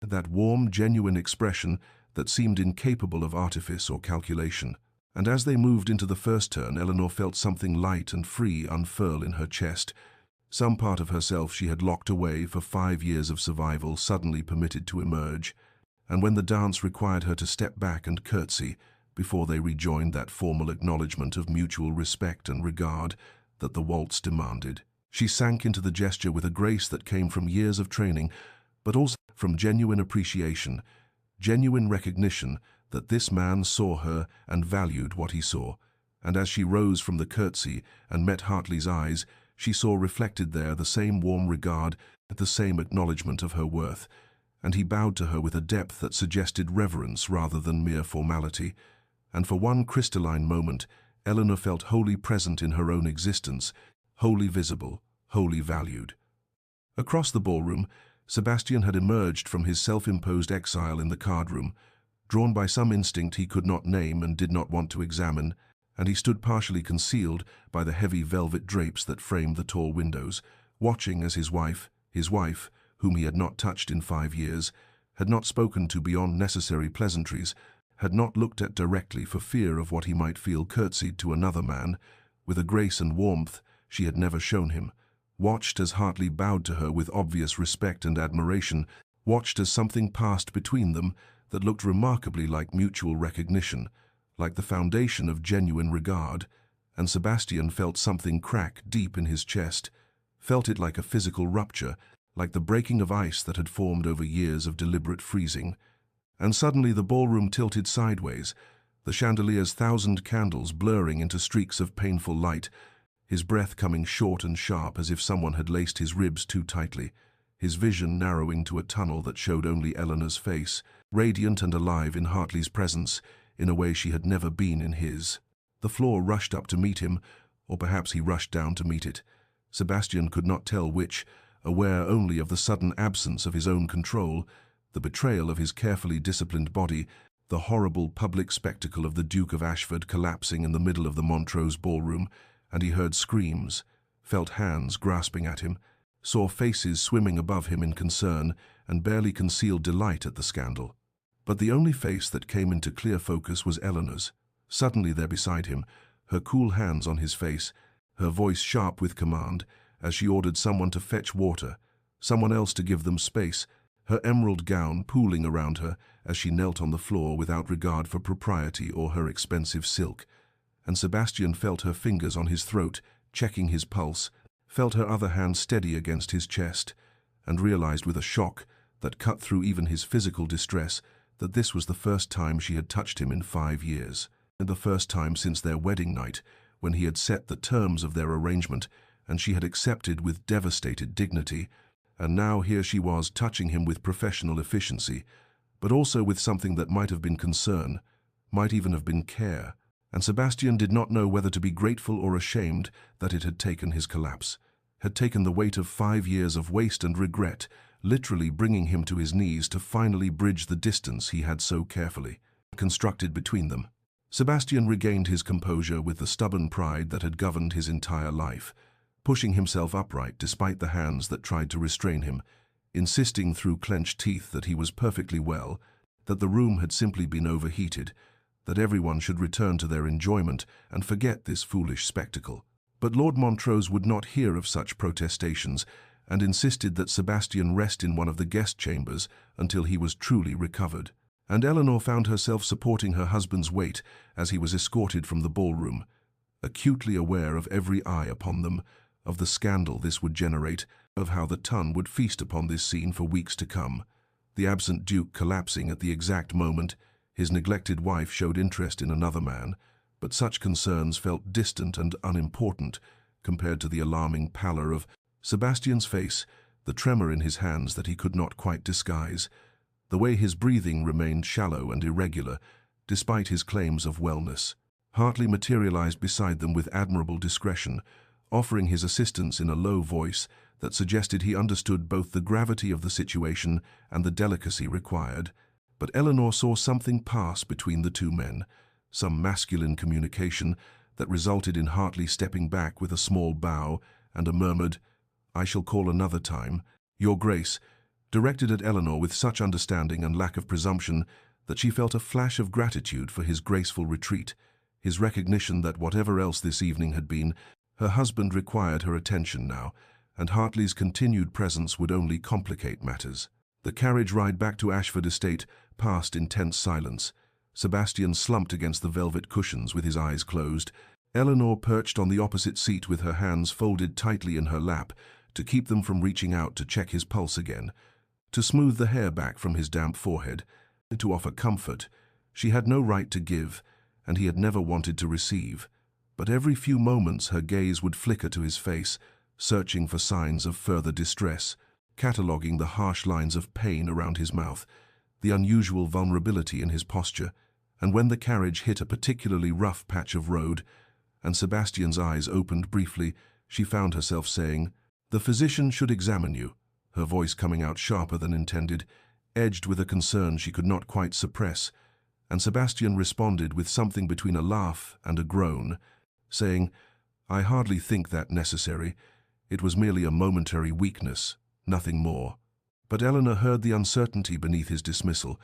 that warm, genuine expression that seemed incapable of artifice or calculation. And as they moved into the first turn, Eleanor felt something light and free unfurl in her chest, some part of herself she had locked away for 5 years of survival suddenly permitted to emerge, and when the dance required her to step back and curtsy before they rejoined that formal acknowledgement of mutual respect and regard that the waltz demanded, she sank into the gesture with a grace that came from years of training, but also from genuine appreciation, genuine recognition that this man saw her and valued what he saw. And as she rose from the curtsy and met Hartley's eyes, she saw reflected there the same warm regard, the same acknowledgement of her worth, and he bowed to her with a depth that suggested reverence rather than mere formality. And for one crystalline moment, Eleanor felt wholly present in her own existence, wholly visible, wholly valued. Across the ballroom, Sebastian had emerged from his self-imposed exile in the card-room, drawn by some instinct he could not name and did not want to examine, and he stood partially concealed by the heavy velvet drapes that framed the tall windows, watching as his wife, whom he had not touched in 5 years, had not spoken to beyond necessary pleasantries, had not looked at directly for fear of what he might feel, curtsied to another man, with a grace and warmth she had never shown him, watched as Hartley bowed to her with obvious respect and admiration, watched as something passed between them that looked remarkably like mutual recognition, like the foundation of genuine regard, and Sebastian felt something crack deep in his chest, felt it like a physical rupture, like the breaking of ice that had formed over years of deliberate freezing. And suddenly the ballroom tilted sideways, the chandelier's 1,000 candles blurring into streaks of painful light, his breath coming short and sharp as if someone had laced his ribs too tightly, his vision narrowing to a tunnel that showed only Eleanor's face, radiant and alive in Hartley's presence, in a way she had never been in his. The floor rushed up to meet him, or perhaps he rushed down to meet it. Sebastian could not tell which, aware only of the sudden absence of his own control, the betrayal of his carefully disciplined body, the horrible public spectacle of the Duke of Ashford collapsing in the middle of the Montrose ballroom, and he heard screams, felt hands grasping at him, saw faces swimming above him in concern and barely concealed delight at the scandal. But the only face that came into clear focus was Eleanor's, suddenly there beside him, her cool hands on his face, her voice sharp with command, as she ordered someone to fetch water, someone else to give them space, her emerald gown pooling around her as she knelt on the floor without regard for propriety or her expensive silk. And Sebastian felt her fingers on his throat, checking his pulse, felt her other hand steady against his chest, and realized with a shock that cut through even his physical distress that this was the first time she had touched him in 5 years, and the first time since their wedding night, when he had set the terms of their arrangement, and she had accepted with devastated dignity, and now here she was touching him with professional efficiency, but also with something that might have been concern, might even have been care, and Sebastian did not know whether to be grateful or ashamed that it had taken his collapse, had taken the weight of 5 years of waste and regret, literally bringing him to his knees to finally bridge the distance he had so carefully constructed between them. Sebastian regained his composure with the stubborn pride that had governed his entire life, pushing himself upright despite the hands that tried to restrain him, insisting through clenched teeth that he was perfectly well, that the room had simply been overheated, that everyone should return to their enjoyment and forget this foolish spectacle. But Lord Montrose would not hear of such protestations and insisted that Sebastian rest in one of the guest chambers until he was truly recovered. And Eleanor found herself supporting her husband's weight as he was escorted from the ballroom, acutely aware of every eye upon them, of the scandal this would generate, of how the ton would feast upon this scene for weeks to come. The absent Duke collapsing at the exact moment, his neglected wife showed interest in another man, but such concerns felt distant and unimportant compared to the alarming pallor of Sebastian's face, the tremor in his hands that he could not quite disguise, the way his breathing remained shallow and irregular, despite his claims of wellness. Hartley materialized beside them with admirable discretion, offering his assistance in a low voice that suggested he understood both the gravity of the situation and the delicacy required. But Eleanor saw something pass between the two men, some masculine communication that resulted in Hartley stepping back with a small bow and a murmured, "I shall call another time, Your Grace," directed at Eleanor with such understanding and lack of presumption that she felt a flash of gratitude for his graceful retreat, his recognition that whatever else this evening had been, her husband required her attention now, and Hartley's continued presence would only complicate matters. The carriage ride back to Ashford Estate passed in tense silence. Sebastian slumped against the velvet cushions with his eyes closed. Eleanor perched on the opposite seat with her hands folded tightly in her lap to keep them from reaching out to check his pulse again, to smooth the hair back from his damp forehead, to offer comfort. She had no right to give, and he had never wanted to receive. But every few moments her gaze would flicker to his face, searching for signs of further distress, cataloguing the harsh lines of pain around his mouth, the unusual vulnerability in his posture, and when the carriage hit a particularly rough patch of road, and Sebastian's eyes opened briefly, she found herself saying, "The physician should examine you," her voice coming out sharper than intended, edged with a concern she could not quite suppress, and Sebastian responded with something between a laugh and a groan, saying, "I hardly think that necessary. It was merely a momentary weakness, nothing more." But Eleanor heard the uncertainty beneath his dismissal,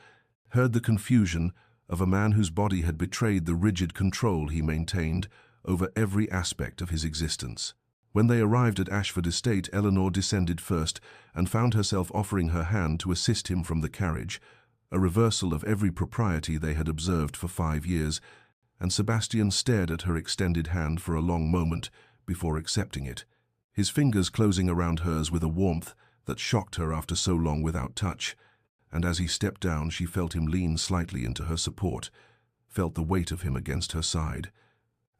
heard the confusion of a man whose body had betrayed the rigid control he maintained over every aspect of his existence. When they arrived at Ashford Estate, Eleanor descended first and found herself offering her hand to assist him from the carriage, a reversal of every propriety they had observed for 5 years, and Sebastian stared at her extended hand for a long moment before accepting it, his fingers closing around hers with a warmth that shocked her after so long without touch. And as he stepped down, she felt him lean slightly into her support, felt the weight of him against her side.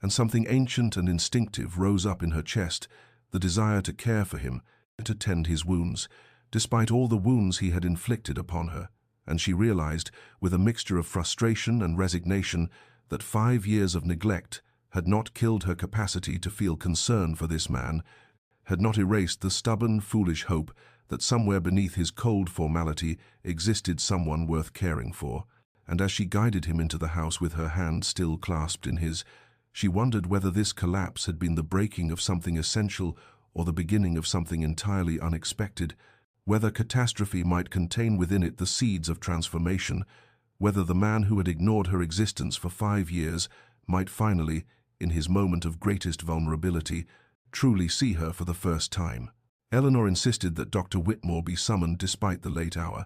And something ancient and instinctive rose up in her chest, the desire to care for him, to tend his wounds, despite all the wounds he had inflicted upon her. And she realized, with a mixture of frustration and resignation, that 5 years of neglect had not killed her capacity to feel concern for this man, had not erased the stubborn, foolish hope that somewhere beneath his cold formality existed someone worth caring for. And as she guided him into the house with her hand still clasped in his, she wondered whether this collapse had been the breaking of something essential or the beginning of something entirely unexpected, whether catastrophe might contain within it the seeds of transformation, whether the man who had ignored her existence for 5 years might finally, in his moment of greatest vulnerability, truly see her for the first time. Eleanor insisted that Dr. Whitmore be summoned despite the late hour,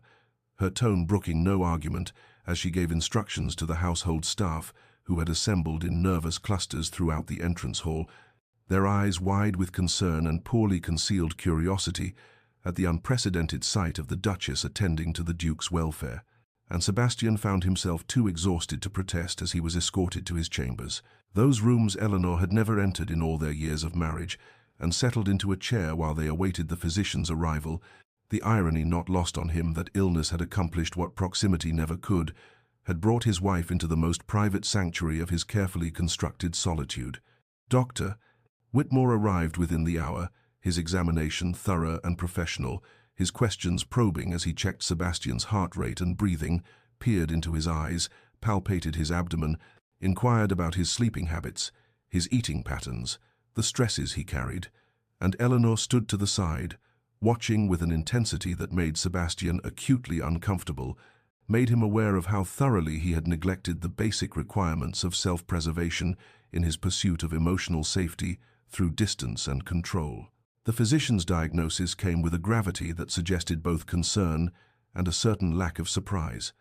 her tone brooking no argument as she gave instructions to the household staff who had assembled in nervous clusters throughout the entrance hall, their eyes wide with concern and poorly concealed curiosity at the unprecedented sight of the Duchess attending to the Duke's welfare. And Sebastian found himself too exhausted to protest as he was escorted to his chambers. Those rooms Eleanor had never entered in all their years of marriage, and settled into a chair while they awaited the physician's arrival, the irony not lost on him that illness had accomplished what proximity never could, had brought his wife into the most private sanctuary of his carefully constructed solitude. Dr. Whitmore arrived within the hour, his examination thorough and professional, his questions probing as he checked Sebastian's heart rate and breathing, peered into his eyes, palpated his abdomen, inquired about his sleeping habits, his eating patterns, the stresses he carried, and Eleanor stood to the side, watching with an intensity that made Sebastian acutely uncomfortable, made him aware of how thoroughly he had neglected the basic requirements of self-preservation in his pursuit of emotional safety through distance and control. The physician's diagnosis came with a gravity that suggested both concern and a certain lack of surprise.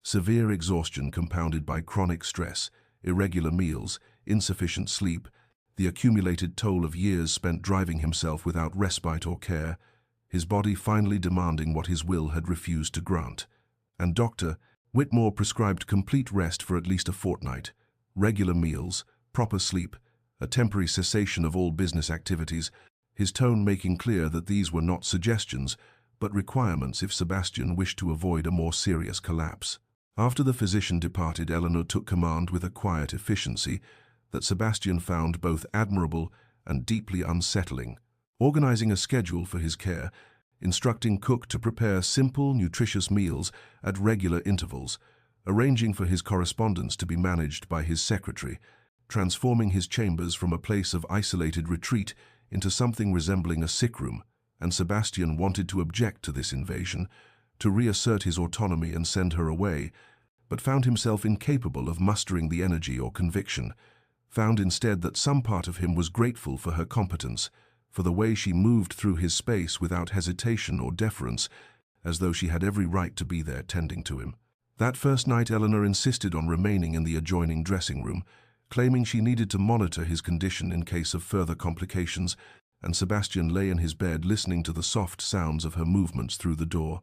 Severe exhaustion compounded by chronic stress, irregular meals, insufficient sleep, the accumulated toll of years spent driving himself without respite or care, his body finally demanding what his will had refused to grant. And Dr. Whitmore prescribed complete rest for at least a fortnight, regular meals, proper sleep, a temporary cessation of all business activities, his tone making clear that these were not suggestions, but requirements if Sebastian wished to avoid a more serious collapse. After the physician departed, Eleanor took command with a quiet efficiency that Sebastian found both admirable and deeply unsettling, organizing a schedule for his care, instructing cook to prepare simple, nutritious meals at regular intervals, arranging for his correspondence to be managed by his secretary, transforming his chambers from a place of isolated retreat into something resembling a sick room, and Sebastian wanted to object to this invasion, to reassert his autonomy and send her away, but found himself incapable of mustering the energy or conviction, found instead that some part of him was grateful for her competence, for the way she moved through his space without hesitation or deference, as though she had every right to be there tending to him. That first night Eleanor insisted on remaining in the adjoining dressing room, claiming she needed to monitor his condition in case of further complications, and Sebastian lay in his bed listening to the soft sounds of her movements through the door,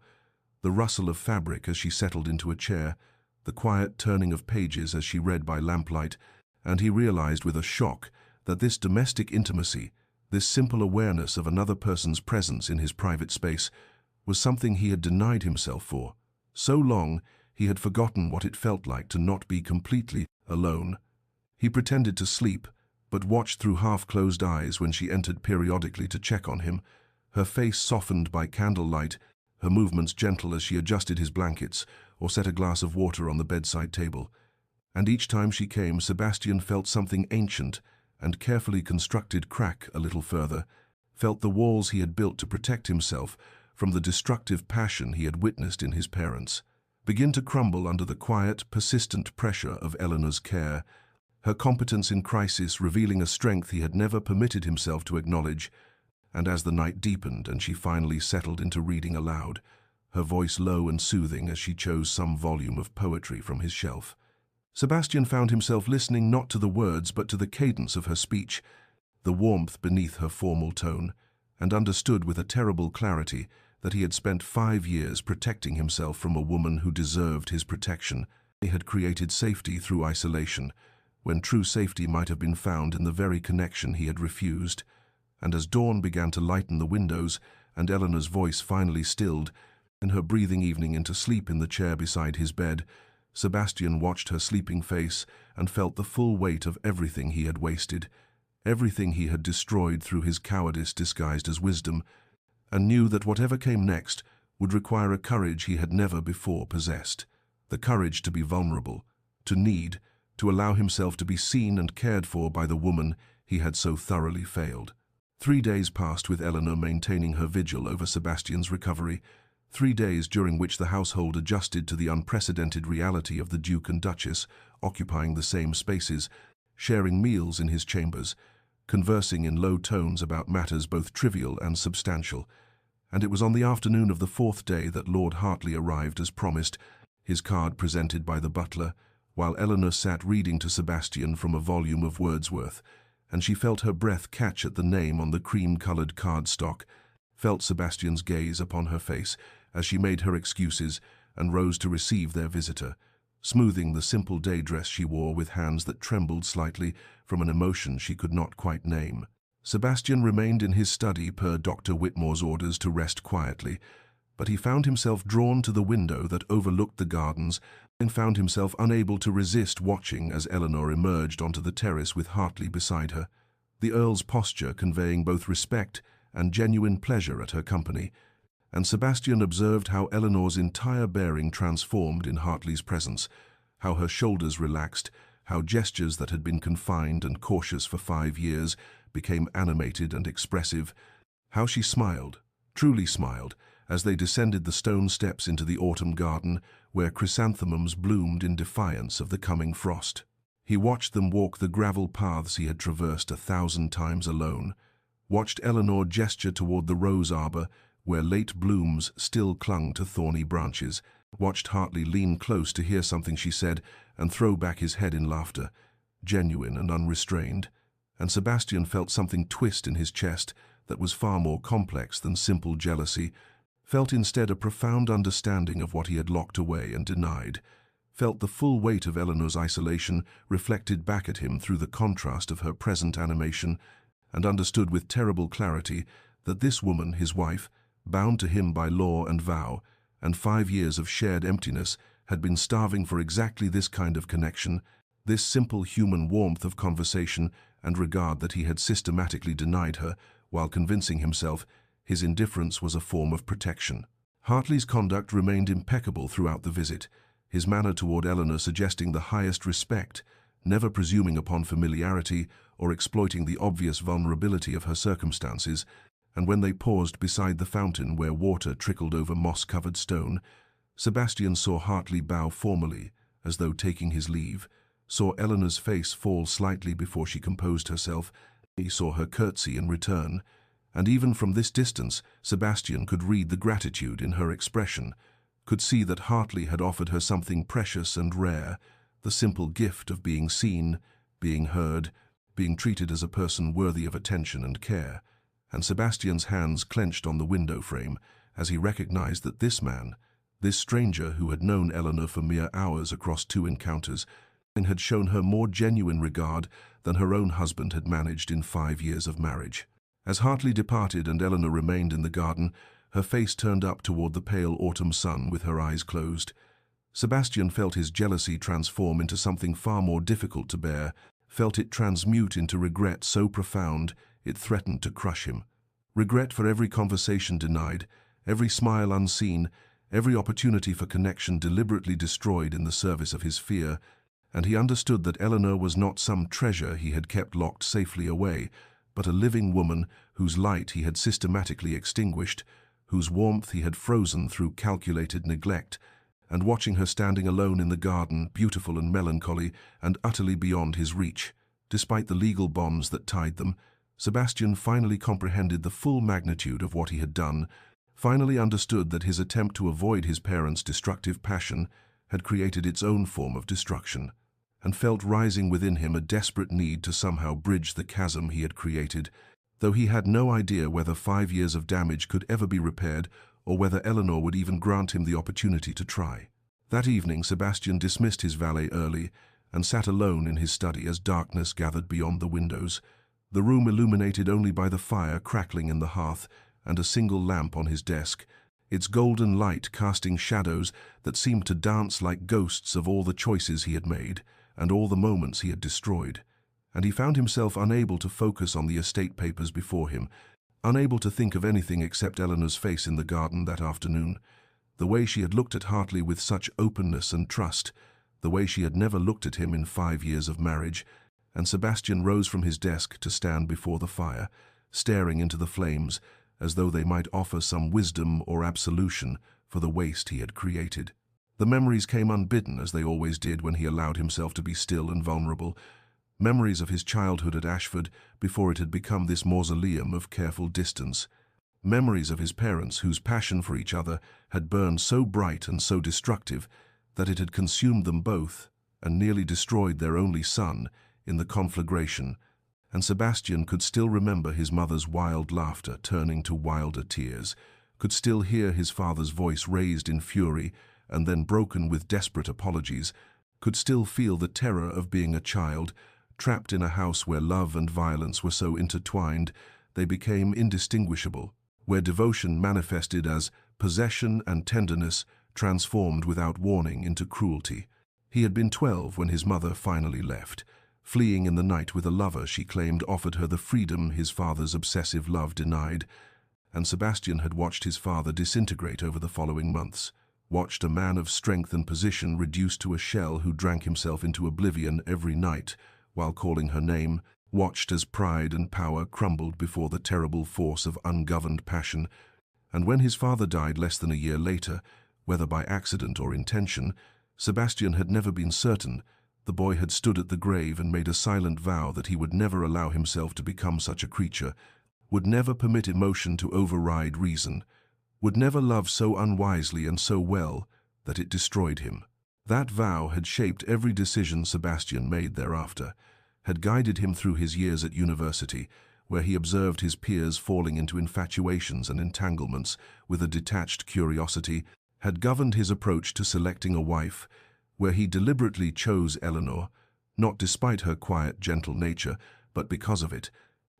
the rustle of fabric as she settled into a chair, the quiet turning of pages as she read by lamplight, and he realized with a shock that this domestic intimacy, this simple awareness of another person's presence in his private space, was something he had denied himself for. So long, he had forgotten what it felt like to not be completely alone. He pretended to sleep, but watched through half-closed eyes when she entered periodically to check on him, her face softened by candlelight, her movements gentle as she adjusted his blankets or set a glass of water on the bedside table. And each time she came, Sebastian felt something ancient and carefully constructed crack a little further, felt the walls he had built to protect himself from the destructive passion he had witnessed in his parents begin to crumble under the quiet, persistent pressure of Eleanor's care, her competence in crisis revealing a strength he had never permitted himself to acknowledge. And as the night deepened and she finally settled into reading aloud, her voice low and soothing as she chose some volume of poetry from his shelf, Sebastian found himself listening not to the words but to the cadence of her speech, the warmth beneath her formal tone, and understood with a terrible clarity that he had spent 5 years protecting himself from a woman who deserved his protection. He had created safety through isolation, when true safety might have been found in the very connection he had refused. And as dawn began to lighten the windows, and Eleanor's voice finally stilled, and her breathing evening into sleep in the chair beside his bed, Sebastian watched her sleeping face and felt the full weight of everything he had wasted, everything he had destroyed through his cowardice disguised as wisdom, and knew that whatever came next would require a courage he had never before possessed, the courage to be vulnerable, to allow himself to be seen and cared for by the woman he had so thoroughly failed. 3 days passed with Eleanor maintaining her vigil over Sebastian's recovery, 3 days during which the household adjusted to the unprecedented reality of the Duke and Duchess occupying the same spaces, sharing meals in his chambers, conversing in low tones about matters both trivial and substantial. And it was on the afternoon of the 4th day that Lord Hartley arrived as promised, his card presented by the butler, while Eleanor sat reading to Sebastian from a volume of Wordsworth, and she felt her breath catch at the name on the cream-colored cardstock, felt Sebastian's gaze upon her face as she made her excuses and rose to receive their visitor, smoothing the simple day dress she wore with hands that trembled slightly from an emotion she could not quite name. Sebastian remained in his study per Dr. Whitmore's orders to rest quietly, but he found himself drawn to the window that overlooked the gardens and found himself unable to resist watching as Eleanor emerged onto the terrace with Hartley beside her, the Earl's posture conveying both respect and genuine pleasure at her company, and Sebastian observed how Eleanor's entire bearing transformed in Hartley's presence, how her shoulders relaxed, how gestures that had been confined and cautious for 5 years became animated and expressive, how she smiled, truly smiled, as they descended the stone steps into the autumn garden where chrysanthemums bloomed in defiance of the coming frost. He watched them walk the gravel paths he had traversed 1,000 times alone, watched Eleanor gesture toward the rose arbor where late blooms still clung to thorny branches, watched Hartley lean close to hear something she said and throw back his head in laughter, genuine and unrestrained, and Sebastian felt something twist in his chest that was far more complex than simple jealousy, felt instead a profound understanding of what he had locked away and denied, felt the full weight of Eleanor's isolation reflected back at him through the contrast of her present animation, and understood with terrible clarity that this woman, his wife, bound to him by law and vow, and 5 years of shared emptiness, had been starving for exactly this kind of connection, this simple human warmth of conversation and regard that he had systematically denied her, while convincing himself his indifference was a form of protection. Hartley's conduct remained impeccable throughout the visit, his manner toward Eleanor suggesting the highest respect, never presuming upon familiarity or exploiting the obvious vulnerability of her circumstances, and when they paused beside the fountain where water trickled over moss-covered stone, Sebastian saw Hartley bow formally, as though taking his leave, saw Eleanor's face fall slightly before she composed herself, he saw her curtsy in return, and even from this distance Sebastian could read the gratitude in her expression, could see that Hartley had offered her something precious and rare, the simple gift of being seen, being heard, being treated as a person worthy of attention and care. And Sebastian's hands clenched on the window frame as he recognized that this man, this stranger who had known Eleanor for mere hours across 2 encounters, and had shown her more genuine regard than her own husband had managed in 5 years of marriage. As Hartley departed and Eleanor remained in the garden, her face turned up toward the pale autumn sun with her eyes closed. Sebastian felt his jealousy transform into something far more difficult to bear, felt it transmute into regret so profound it threatened to crush him. Regret for every conversation denied, every smile unseen, every opportunity for connection deliberately destroyed in the service of his fear, and he understood that Eleanor was not some treasure he had kept locked safely away, but a living woman whose light he had systematically extinguished, whose warmth he had frozen through calculated neglect, and watching her standing alone in the garden, beautiful and melancholy, and utterly beyond his reach. Despite the legal bonds that tied them, Sebastian finally comprehended the full magnitude of what he had done, finally understood that his attempt to avoid his parents' destructive passion had created its own form of destruction, and felt rising within him a desperate need to somehow bridge the chasm he had created, though he had no idea whether 5 years of damage could ever be repaired or whether Eleanor would even grant him the opportunity to try. That evening, Sebastian dismissed his valet early and sat alone in his study as darkness gathered beyond the windows, the room illuminated only by the fire crackling in the hearth and a single lamp on his desk, its golden light casting shadows that seemed to dance like ghosts of all the choices he had made and all the moments he had destroyed. And he found himself unable to focus on the estate papers before him, unable to think of anything except Eleanor's face in the garden that afternoon, the way she had looked at Hartley with such openness and trust, the way she had never looked at him in 5 years of marriage. And Sebastian rose from his desk to stand before the fire, staring into the flames, as though they might offer some wisdom or absolution for the waste he had created. The memories came unbidden, as they always did when he allowed himself to be still and vulnerable, memories of his childhood at Ashford before it had become this mausoleum of careful distance, memories of his parents whose passion for each other had burned so bright and so destructive that it had consumed them both and nearly destroyed their only son in the conflagration, and Sebastian could still remember his mother's wild laughter turning to wilder tears, could still hear his father's voice raised in fury and then broken with desperate apologies, could still feel the terror of being a child, trapped in a house where love and violence were so intertwined they became indistinguishable, where devotion manifested as possession and tenderness transformed without warning into cruelty. He had been 12 when his mother finally left, fleeing in the night with a lover she claimed offered her the freedom his father's obsessive love denied, and Sebastian had watched his father disintegrate over the following months, watched a man of strength and position reduced to a shell who drank himself into oblivion every night while calling her name, watched as pride and power crumbled before the terrible force of ungoverned passion, and when his father died less than a year later, whether by accident or intention, Sebastian had never been certain. The boy had stood at the grave and made a silent vow that he would never allow himself to become such a creature, would never permit emotion to override reason, would never love so unwisely and so well that it destroyed him. That vow had shaped every decision Sebastian made thereafter, had guided him through his years at university, where he observed his peers falling into infatuations and entanglements with a detached curiosity, had governed his approach to selecting a wife, where he deliberately chose Eleanor, not despite her quiet, gentle nature, but because of it,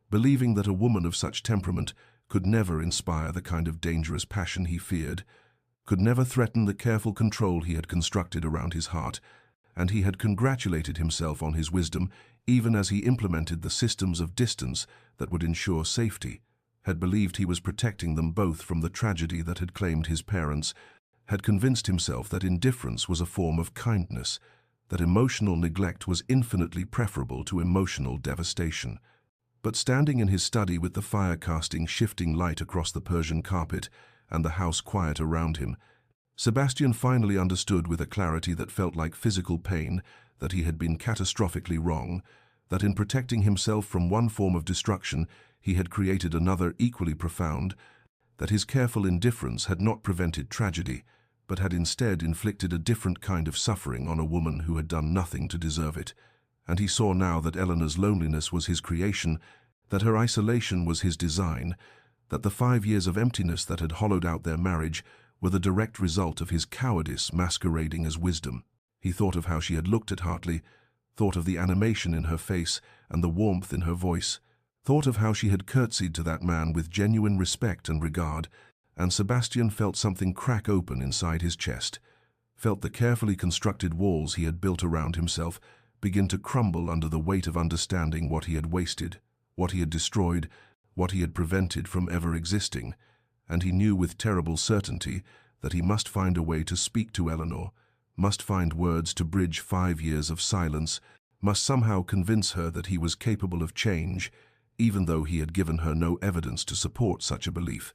believing that a woman of such temperament could never inspire the kind of dangerous passion he feared, could never threaten the careful control he had constructed around his heart, and he had congratulated himself on his wisdom even as he implemented the systems of distance that would ensure safety, had believed he was protecting them both from the tragedy that had claimed his parents, had convinced himself that indifference was a form of kindness, that emotional neglect was infinitely preferable to emotional devastation. But standing in his study with the fire casting shifting light across the Persian carpet and the house quiet around him, Sebastian finally understood with a clarity that felt like physical pain that he had been catastrophically wrong, that in protecting himself from one form of destruction he had created another equally profound, that his careful indifference had not prevented tragedy, but had instead inflicted a different kind of suffering on a woman who had done nothing to deserve it. And he saw now that Eleanor's loneliness was his creation, that her isolation was his design, that the 5 years of emptiness that had hollowed out their marriage were the direct result of his cowardice masquerading as wisdom. He thought of how she had looked at Hartley, thought of the animation in her face and the warmth in her voice, thought of how she had curtsied to that man with genuine respect and regard, and Sebastian felt something crack open inside his chest, felt the carefully constructed walls he had built around himself begin to crumble under the weight of understanding what he had wasted, what he had destroyed, what he had prevented from ever existing, and he knew with terrible certainty that he must find a way to speak to Eleanor, must find words to bridge 5 years of silence, must somehow convince her that he was capable of change, even though he had given her no evidence to support such a belief,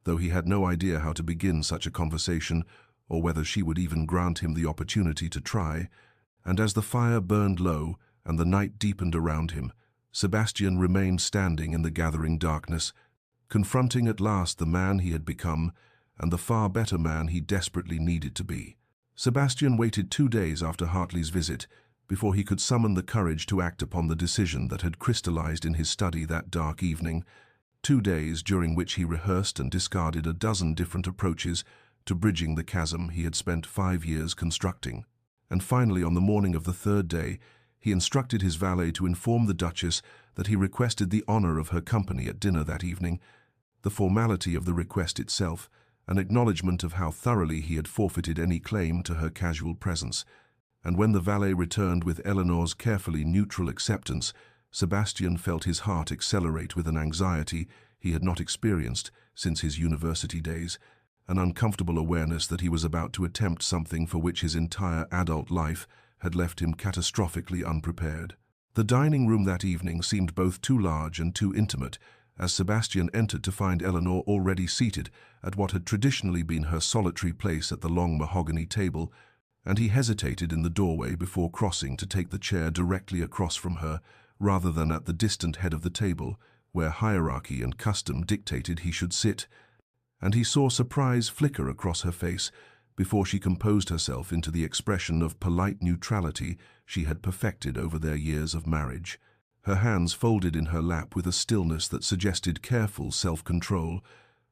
though he had no idea how to begin such a conversation or whether she would even grant him the opportunity to try, and as the fire burned low and the night deepened around him, Sebastian remained standing in the gathering darkness, confronting at last the man he had become and the far better man he desperately needed to be. Sebastian waited 2 days after Hartley's visit before he could summon the courage to act upon the decision that had crystallized in his study that dark evening, 2 days during which he rehearsed and discarded a dozen different approaches to bridging the chasm he had spent 5 years constructing. And finally, on the morning of the 3rd day, he instructed his valet to inform the Duchess that he requested the honor of her company at dinner that evening. The formality of the request itself, an acknowledgement of how thoroughly he had forfeited any claim to her casual presence. And when the valet returned with Eleanor's carefully neutral acceptance, Sebastian felt his heart accelerate with an anxiety he had not experienced since his university days, an uncomfortable awareness that he was about to attempt something for which his entire adult life had left him catastrophically unprepared. The dining room that evening seemed both too large and too intimate, as Sebastian entered to find Eleanor already seated at what had traditionally been her solitary place at the long mahogany table, and he hesitated in the doorway before crossing to take the chair directly across from her, rather than at the distant head of the table, where hierarchy and custom dictated he should sit. And he saw surprise flicker across her face before she composed herself into the expression of polite neutrality she had perfected over their years of marriage. Her hands folded in her lap with a stillness that suggested careful self-control,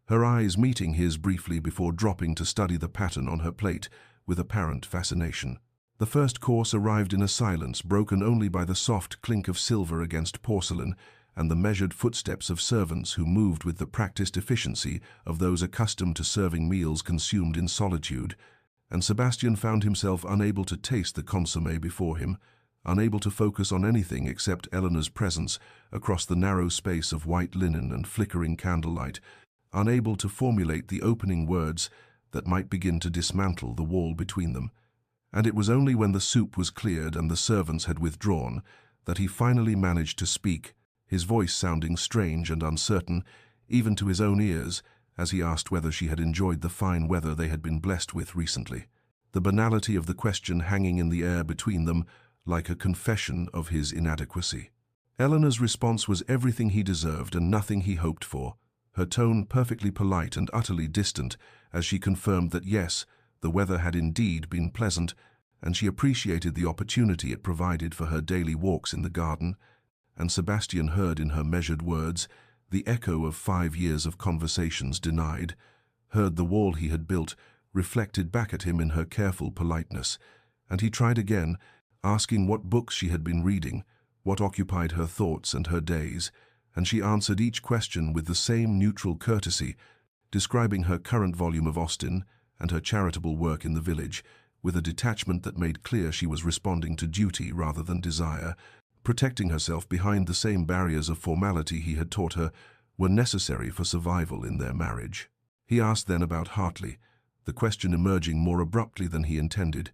her eyes meeting his briefly before dropping to study the pattern on her plate with apparent fascination. The first course arrived in a silence broken only by the soft clink of silver against porcelain and the measured footsteps of servants who moved with the practiced efficiency of those accustomed to serving meals consumed in solitude, and Sebastian found himself unable to taste the consommé before him, unable to focus on anything except Eleanor's presence across the narrow space of white linen and flickering candlelight, unable to formulate the opening words that might begin to dismantle the wall between them. And it was only when the soup was cleared and the servants had withdrawn that he finally managed to speak, his voice sounding strange and uncertain, even to his own ears, as he asked whether she had enjoyed the fine weather they had been blessed with recently. The banality of the question hanging in the air between them like a confession of his inadequacy. Eleanor's response was everything he deserved and nothing he hoped for, her tone perfectly polite and utterly distant as she confirmed that yes, the weather had indeed been pleasant, and she appreciated the opportunity it provided for her daily walks in the garden, and Sebastian heard in her measured words the echo of 5 years of conversations denied, heard the wall he had built reflected back at him in her careful politeness, and he tried again, asking what books she had been reading, what occupied her thoughts and her days, and she answered each question with the same neutral courtesy, describing her current volume of Austen and her charitable work in the village, with a detachment that made clear she was responding to duty rather than desire, protecting herself behind the same barriers of formality he had taught her were necessary for survival in their marriage. He asked then about Hartley, the question emerging more abruptly than he intended,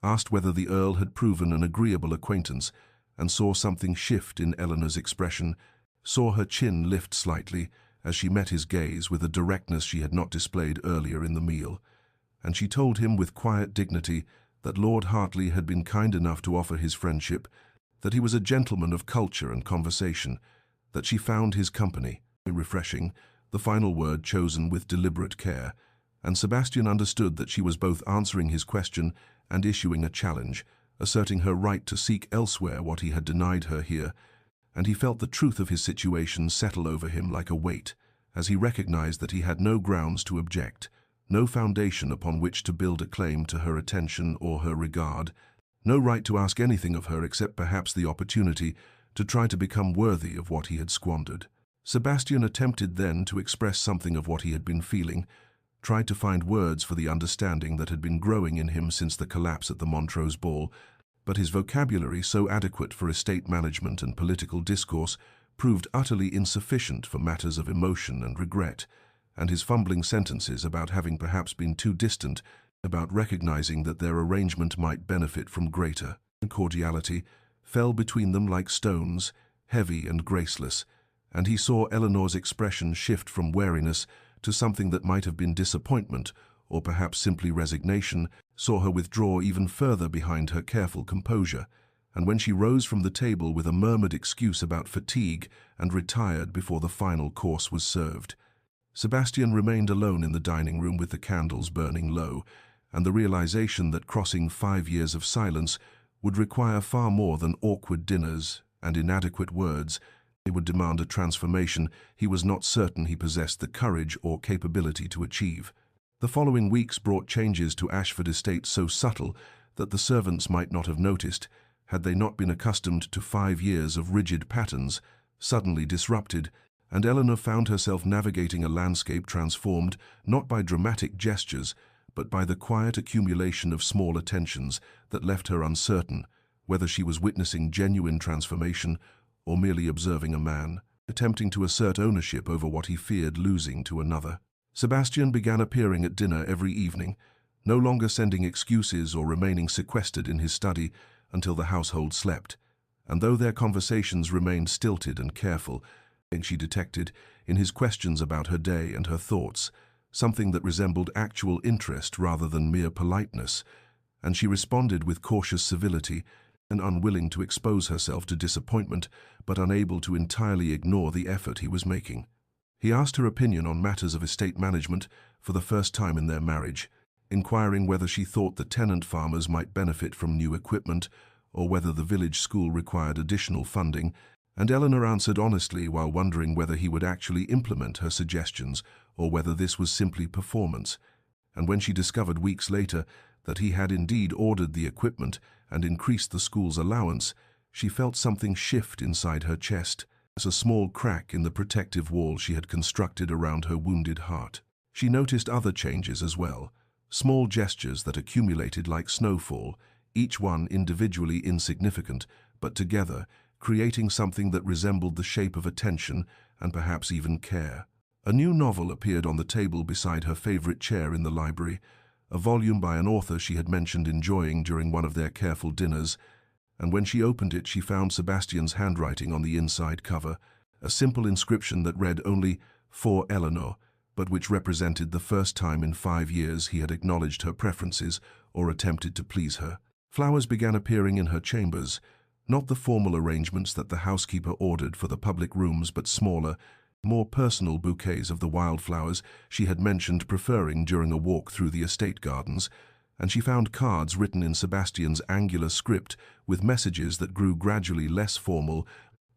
asked whether the Earl had proven an agreeable acquaintance, and saw something shift in Eleanor's expression, saw her chin lift slightly as she met his gaze with a directness she had not displayed earlier in the meal, and she told him with quiet dignity that Lord Hartley had been kind enough to offer his friendship, that he was a gentleman of culture and conversation, that she found his company refreshing, the final word chosen with deliberate care, and Sebastian understood that she was both answering his question and issuing a challenge, asserting her right to seek elsewhere what he had denied her here, and he felt the truth of his situation settle over him like a weight, as he recognized that he had no grounds to object, no foundation upon which to build a claim to her attention or her regard, no right to ask anything of her except perhaps the opportunity to try to become worthy of what he had squandered. Sebastian attempted then to express something of what he had been feeling, tried to find words for the understanding that had been growing in him since the collapse at the Montrose ball, but his vocabulary, so adequate for estate management and political discourse, proved utterly insufficient for matters of emotion and regret, and his fumbling sentences about having perhaps been too distant, about recognizing that their arrangement might benefit from greater cordiality, fell between them like stones, heavy and graceless, and he saw Eleanor's expression shift from wariness to something that might have been disappointment or perhaps simply resignation, saw her withdraw even further behind her careful composure, and when she rose from the table with a murmured excuse about fatigue and retired before the final course was served. Sebastian remained alone in the dining room with the candles burning low, and the realization that crossing 5 years of silence would require far more than awkward dinners and inadequate words. It would demand a transformation he was not certain he possessed the courage or capability to achieve. The following weeks brought changes to Ashford Estate so subtle that the servants might not have noticed, had they not been accustomed to 5 years of rigid patterns, suddenly disrupted, and Eleanor found herself navigating a landscape transformed not by dramatic gestures, but by the quiet accumulation of small attentions that left her uncertain whether she was witnessing genuine transformation or merely observing a man attempting to assert ownership over what he feared losing to another. Sebastian began appearing at dinner every evening, no longer sending excuses or remaining sequestered in his study until the household slept, and though their conversations remained stilted and careful, she detected, in his questions about her day and her thoughts, something that resembled actual interest rather than mere politeness, and she responded with cautious civility and unwilling to expose herself to disappointment, but unable to entirely ignore the effort he was making. He asked her opinion on matters of estate management for the first time in their marriage, inquiring whether she thought the tenant farmers might benefit from new equipment or whether the village school required additional funding, and Eleanor answered honestly while wondering whether he would actually implement her suggestions or whether this was simply performance. And when she discovered weeks later that he had indeed ordered the equipment and increased the school's allowance, she felt something shift inside her chest, as a small crack in the protective wall she had constructed around her wounded heart. She noticed other changes as well, small gestures that accumulated like snowfall, each one individually insignificant, but together creating something that resembled the shape of attention and perhaps even care. A new novel appeared on the table beside her favorite chair in the library, a volume by an author she had mentioned enjoying during one of their careful dinners, and when she opened it she found Sebastian's handwriting on the inside cover, a simple inscription that read only, "For Eleanor," but which represented the first time in 5 years he had acknowledged her preferences or attempted to please her. Flowers began appearing in her chambers, not the formal arrangements that the housekeeper ordered for the public rooms, but smaller, more personal bouquets of the wildflowers she had mentioned preferring during a walk through the estate gardens, and she found cards written in Sebastian's angular script with messages that grew gradually less formal,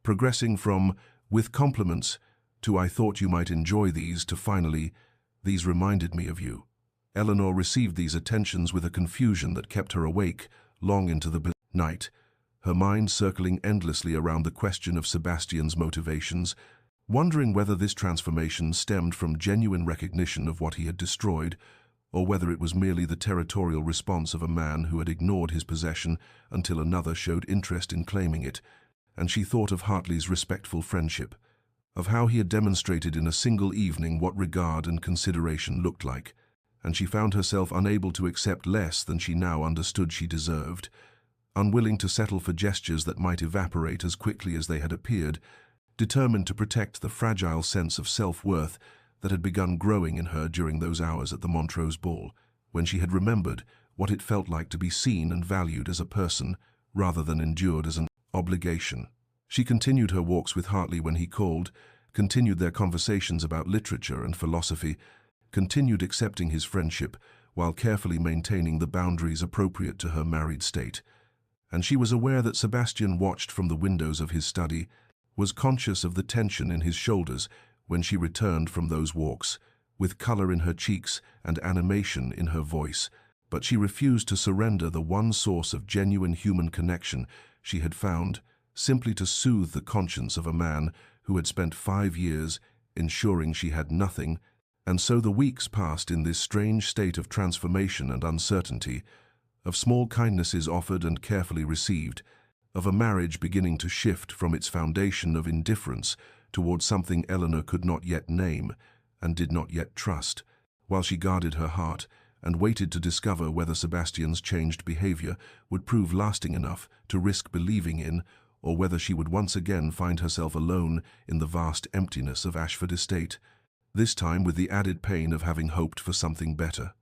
progressing from "with compliments" to "I thought you might enjoy these" to finally, "these reminded me of you." Eleanor received these attentions with a confusion that kept her awake long into the night, her mind circling endlessly around the question of Sebastian's motivations, wondering whether this transformation stemmed from genuine recognition of what he had destroyed, or whether it was merely the territorial response of a man who had ignored his possession until another showed interest in claiming it. And she thought of Hartley's respectful friendship, of how he had demonstrated in a single evening what regard and consideration looked like, and she found herself unable to accept less than she now understood she deserved, unwilling to settle for gestures that might evaporate as quickly as they had appeared, determined to protect the fragile sense of self-worth that had begun growing in her during those hours at the Montrose ball, when she had remembered what it felt like to be seen and valued as a person rather than endured as an obligation. She continued her walks with Hartley when he called, continued their conversations about literature and philosophy, continued accepting his friendship while carefully maintaining the boundaries appropriate to her married state. And she was aware that Sebastian watched from the windows of his study, was conscious of the tension in his shoulders when she returned from those walks, with color in her cheeks and animation in her voice, but she refused to surrender the one source of genuine human connection she had found, simply to soothe the conscience of a man who had spent 5 years ensuring she had nothing. And so the weeks passed in this strange state of transformation and uncertainty, of small kindnesses offered and carefully received, of a marriage beginning to shift from its foundation of indifference towards something Eleanor could not yet name and did not yet trust, while she guarded her heart and waited to discover whether Sebastian's changed behavior would prove lasting enough to risk believing in, or whether she would once again find herself alone in the vast emptiness of Ashford Estate, this time with the added pain of having hoped for something better.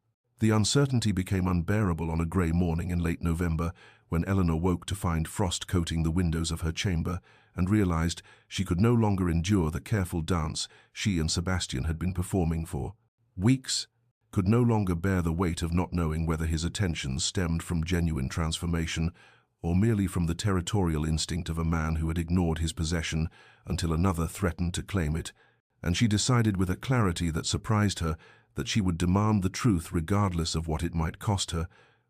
The uncertainty became unbearable on a grey morning in late November when Eleanor woke to find frost coating the windows of her chamber and realized she could no longer endure the careful dance she and Sebastian had been performing for weeks, could no longer bear the weight of not knowing whether his attentions stemmed from genuine transformation or merely from the territorial instinct of a man who had ignored his possession until another threatened to claim it, and she decided with a clarity that surprised her that she would demand the truth regardless of what it might cost her,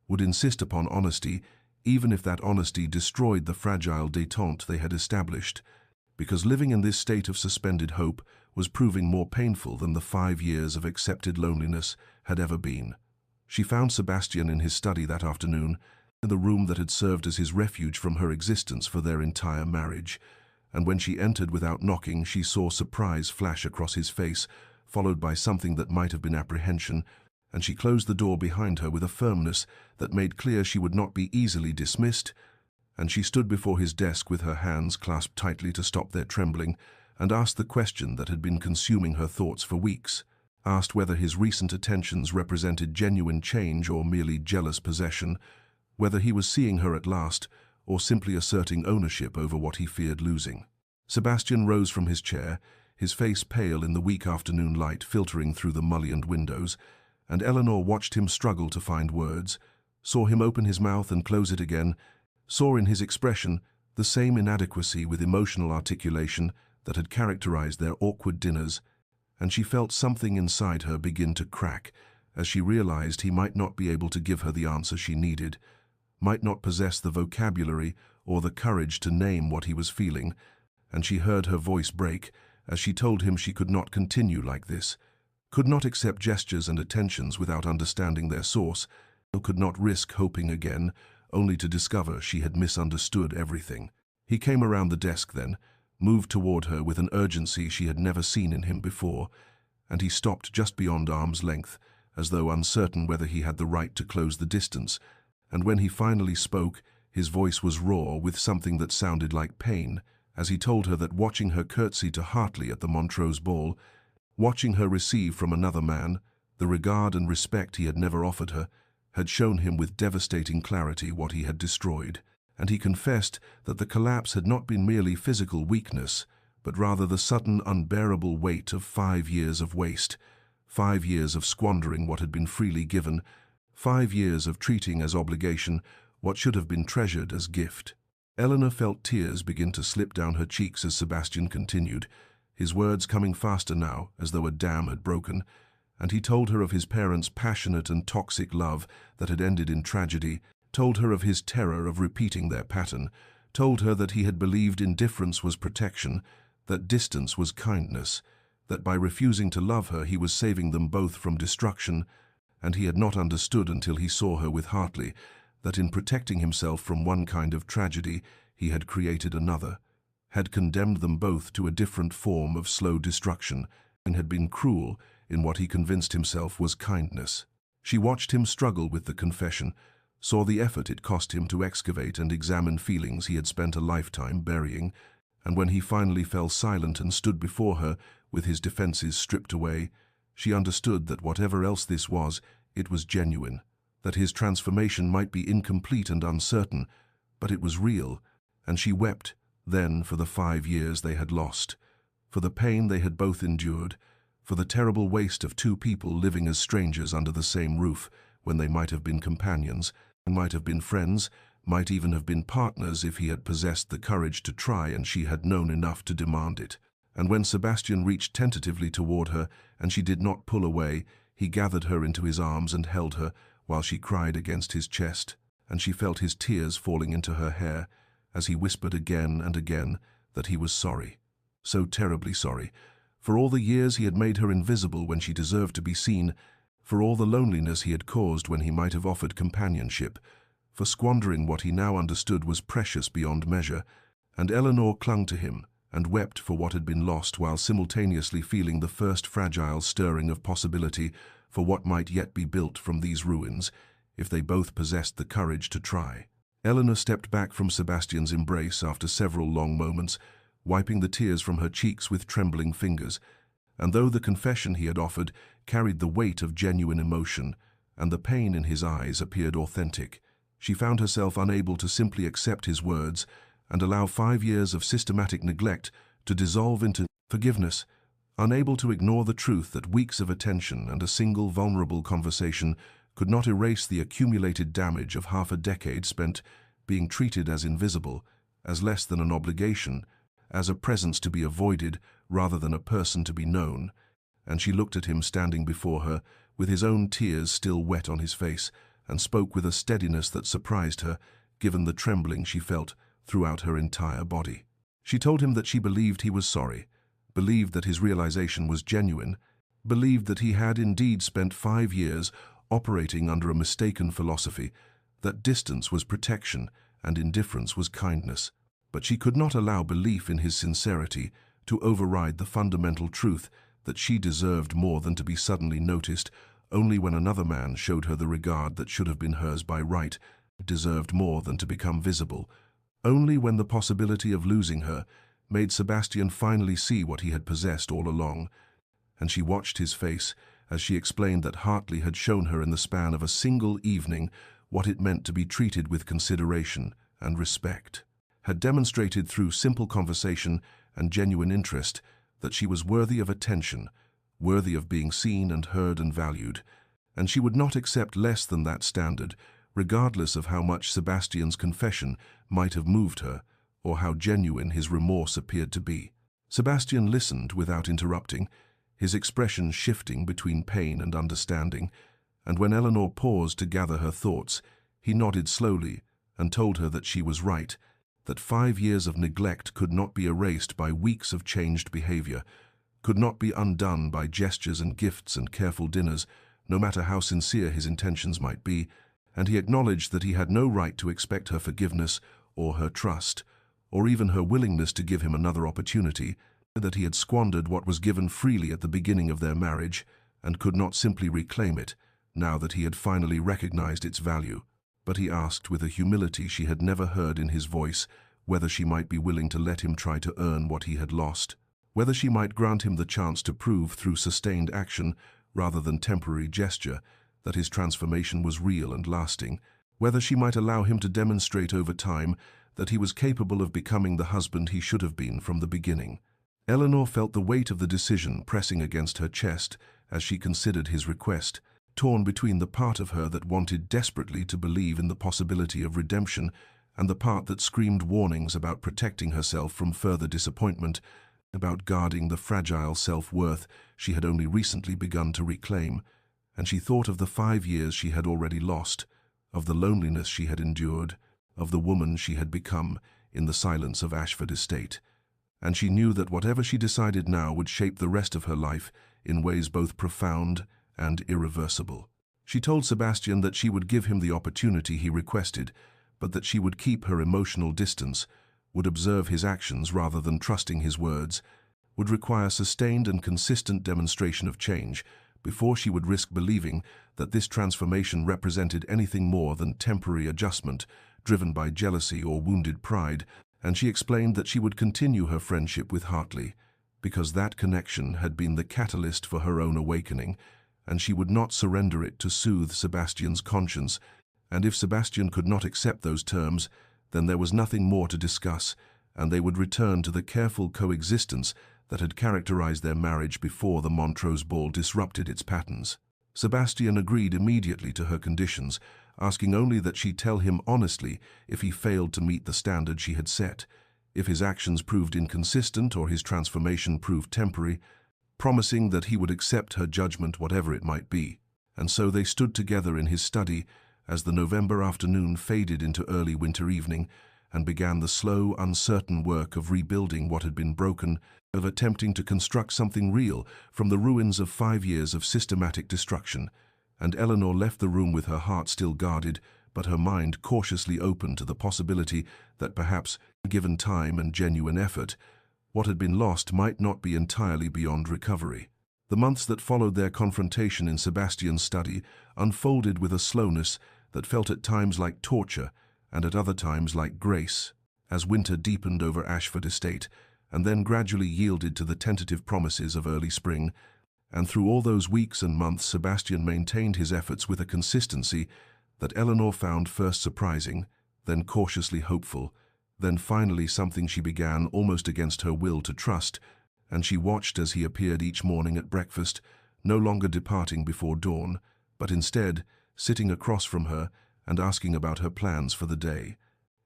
would insist upon honesty even if that honesty destroyed the fragile détente they had established, because living in this state of suspended hope was proving more painful than the 5 years of accepted loneliness had ever been. She found Sebastian in his study that afternoon, in the room that had served as his refuge from her existence for their entire marriage, and when she entered without knocking, she saw surprise flash across his face, followed by something that might have been apprehension, and she closed the door behind her with a firmness that made clear she would not be easily dismissed, and she stood before his desk with her hands clasped tightly to stop their trembling, and asked the question that had been consuming her thoughts for weeks, asked whether his recent attentions represented genuine change or merely jealous possession, whether he was seeing her at last or simply asserting ownership over what he feared losing. Sebastian rose from his chair, his face pale in the weak afternoon light filtering through the mullioned windows, and Eleanor watched him struggle to find words, saw him open his mouth and close it again, saw in his expression the same inadequacy with emotional articulation that had characterized their awkward dinners, and she felt something inside her begin to crack as she realized he might not be able to give her the answer she needed, might not possess the vocabulary or the courage to name what he was feeling, and she heard her voice break as she told him she could not continue like this, could not accept gestures and attentions without understanding their source, or could not risk hoping again, only to discover she had misunderstood everything. He came around the desk then, moved toward her with an urgency she had never seen in him before, and he stopped just beyond arm's length, as though uncertain whether he had the right to close the distance, and when he finally spoke, his voice was raw with something that sounded like pain, as he told her that watching her curtsy to Hartley at the Montrose ball, watching her receive from another man the regard and respect he had never offered her, had shown him with devastating clarity what he had destroyed, and he confessed that the collapse had not been merely physical weakness, but rather the sudden, unbearable weight of 5 years of waste, 5 years of squandering what had been freely given, 5 years of treating as obligation what should have been treasured as gift. Eleanor felt tears begin to slip down her cheeks as Sebastian continued, his words coming faster now, as though a dam had broken, and he told her of his parents' passionate and toxic love that had ended in tragedy, told her of his terror of repeating their pattern, told her that he had believed indifference was protection, that distance was kindness, that by refusing to love her he was saving them both from destruction, and he had not understood until he saw her with Hartley, that in protecting himself from one kind of tragedy he had created another, had condemned them both to a different form of slow destruction, and had been cruel in what he convinced himself was kindness. She watched him struggle with the confession, saw the effort it cost him to excavate and examine feelings he had spent a lifetime burying, and when he finally fell silent and stood before her with his defenses stripped away, she understood that whatever else this was, it was genuine, that his transformation might be incomplete and uncertain, but it was real, and she wept then for the 5 years they had lost, for the pain they had both endured, for the terrible waste of 2 people living as strangers under the same roof when they might have been companions, might have been friends, might even have been partners if he had possessed the courage to try and she had known enough to demand it. And when Sebastian reached tentatively toward her and she did not pull away, he gathered her into his arms and held her while she cried against his chest, and she felt his tears falling into her hair as he whispered again and again that he was sorry, so terribly sorry, for all the years he had made her invisible when she deserved to be seen, for all the loneliness he had caused when he might have offered companionship, for squandering what he now understood was precious beyond measure, and Eleanor clung to him and wept for what had been lost while simultaneously feeling the first fragile stirring of possibility for what might yet be built from these ruins, if they both possessed the courage to try. Eleanor stepped back from Sebastian's embrace after several long moments, wiping the tears from her cheeks with trembling fingers, and though the confession he had offered carried the weight of genuine emotion, and the pain in his eyes appeared authentic. She found herself unable to simply accept his words and allow 5 years of systematic neglect to dissolve into forgiveness, unable to ignore the truth that weeks of attention and a single vulnerable conversation could not erase the accumulated damage of half a decade spent being treated as invisible, as less than an obligation, as a presence to be avoided rather than a person to be known. And she looked at him standing before her, with his own tears still wet on his face, and spoke with a steadiness that surprised her, given the trembling she felt throughout her entire body. She told him that she believed he was sorry, believed that his realization was genuine, believed that he had indeed spent 5 years operating under a mistaken philosophy, that distance was protection and indifference was kindness. But she could not allow belief in his sincerity to override the fundamental truth that she deserved more than to be suddenly noticed only when another man showed her the regard that should have been hers by right, deserved more than to become visible, only when the possibility of losing her made Sebastian finally see what he had possessed all along. And she watched his face as she explained that Hartley had shown her in the span of a single evening what it meant to be treated with consideration and respect, had demonstrated through simple conversation and genuine interest that she was worthy of attention, worthy of being seen and heard and valued, and she would not accept less than that standard, regardless of how much Sebastian's confession might have moved her, or how genuine his remorse appeared to be. Sebastian listened without interrupting, his expression shifting between pain and understanding, and when Eleanor paused to gather her thoughts, he nodded slowly and told her that she was right, that 5 years of neglect could not be erased by weeks of changed behavior, could not be undone by gestures and gifts and careful dinners, no matter how sincere his intentions might be, and he acknowledged that he had no right to expect her forgiveness or her trust, or even her willingness to give him another opportunity, that he had squandered what was given freely at the beginning of their marriage and could not simply reclaim it, now that he had finally recognized its value. But he asked with a humility she had never heard in his voice whether she might be willing to let him try to earn what he had lost, whether she might grant him the chance to prove through sustained action rather than temporary gesture that his transformation was real and lasting, whether she might allow him to demonstrate over time that he was capable of becoming the husband he should have been from the beginning. Eleanor felt the weight of the decision pressing against her chest as she considered his request, torn between the part of her that wanted desperately to believe in the possibility of redemption and the part that screamed warnings about protecting herself from further disappointment, about guarding the fragile self-worth she had only recently begun to reclaim. And she thought of the 5 years she had already lost, of the loneliness she had endured, of the woman she had become in the silence of Ashford Estate. And she knew that whatever she decided now would shape the rest of her life in ways both profound and irreversible. She told Sebastian that she would give him the opportunity he requested, but that she would keep her emotional distance, would observe his actions rather than trusting his words, would require sustained and consistent demonstration of change before she would risk believing that this transformation represented anything more than temporary adjustment driven by jealousy or wounded pride, and she explained that she would continue her friendship with Hartley because that connection had been the catalyst for her own awakening, and she would not surrender it to soothe Sebastian's conscience, and if Sebastian could not accept those terms, then there was nothing more to discuss, and they would return to the careful coexistence that had characterized their marriage before the Montrose ball disrupted its patterns. Sebastian agreed immediately to her conditions, asking only that she tell him honestly if he failed to meet the standard she had set, if his actions proved inconsistent or his transformation proved temporary, promising that he would accept her judgment whatever it might be. And so they stood together in his study as the November afternoon faded into early winter evening and began the slow, uncertain work of rebuilding what had been broken, of attempting to construct something real from the ruins of 5 years of systematic destruction. And Eleanor left the room with her heart still guarded, but her mind cautiously open to the possibility that perhaps, given time and genuine effort, what had been lost might not be entirely beyond recovery. The months that followed their confrontation in Sebastian's study unfolded with a slowness that felt at times like torture and at other times like grace, as winter deepened over Ashford Estate and then gradually yielded to the tentative promises of early spring, And through all those weeks and months, Sebastian maintained his efforts with a consistency that Eleanor found first surprising, then cautiously hopeful, then finally something she began almost against her will to trust, and she watched as he appeared each morning at breakfast, no longer departing before dawn, but instead sitting across from her and asking about her plans for the day,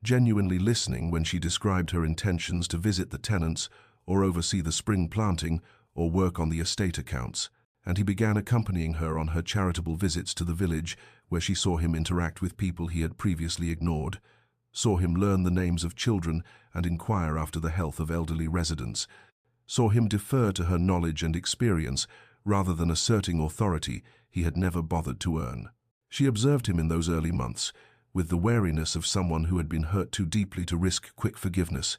genuinely listening when she described her intentions to visit the tenants or oversee the spring planting or work on the estate accounts, and he began accompanying her on her charitable visits to the village, where she saw him interact with people he had previously ignored, saw him learn the names of children and inquire after the health of elderly residents, saw him defer to her knowledge and experience rather than asserting authority he had never bothered to earn. She observed him in those early months, with the wariness of someone who had been hurt too deeply to risk quick forgiveness,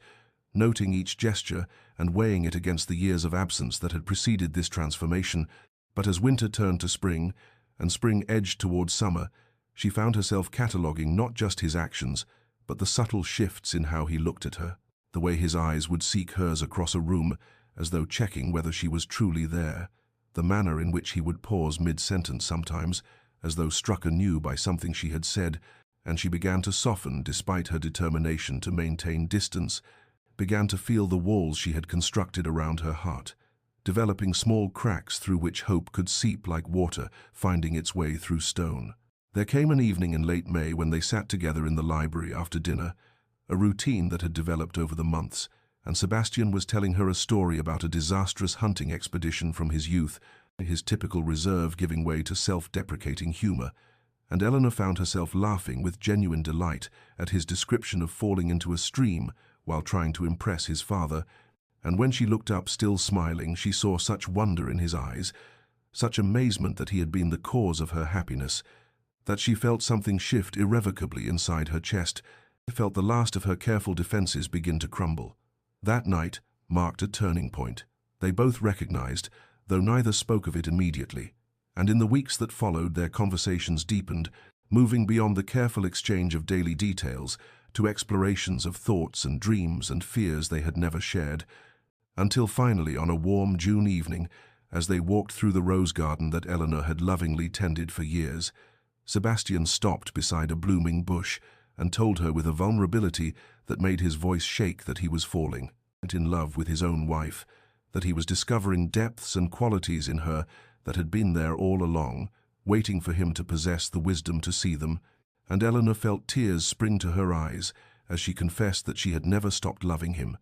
noting each gesture and weighing it against the years of absence that had preceded this transformation. But as winter turned to spring, and spring edged towards summer, she found herself cataloguing not just his actions, but the subtle shifts in how he looked at her, the way his eyes would seek hers across a room, as though checking whether she was truly there, the manner in which he would pause mid-sentence sometimes, as though struck anew by something she had said, and she began to soften despite her determination to maintain distance, began to feel the walls she had constructed around her heart, developing small cracks through which hope could seep like water, finding its way through stone. There came an evening in late May when they sat together in the library after dinner, a routine that had developed over the months, and Sebastian was telling her a story about a disastrous hunting expedition from his youth, his typical reserve giving way to self-deprecating humor, and Eleanor found herself laughing with genuine delight at his description of falling into a stream while trying to impress his father, and when she looked up still smiling, she saw such wonder in his eyes, such amazement that he had been the cause of her happiness, that she felt something shift irrevocably inside her chest, felt the last of her careful defenses begin to crumble. That night marked a turning point. They both recognized, though neither spoke of it immediately, and in the weeks that followed their conversations deepened, moving beyond the careful exchange of daily details to explorations of thoughts and dreams and fears they had never shared, until finally on a warm June evening, as they walked through the rose garden that Eleanor had lovingly tended for years, Sebastian stopped beside a blooming bush and told her with a vulnerability that made his voice shake that he was falling in love with his own wife, that he was discovering depths and qualities in her that had been there all along, waiting for him to possess the wisdom to see them, and Eleanor felt tears spring to her eyes as she confessed that she had never stopped loving him,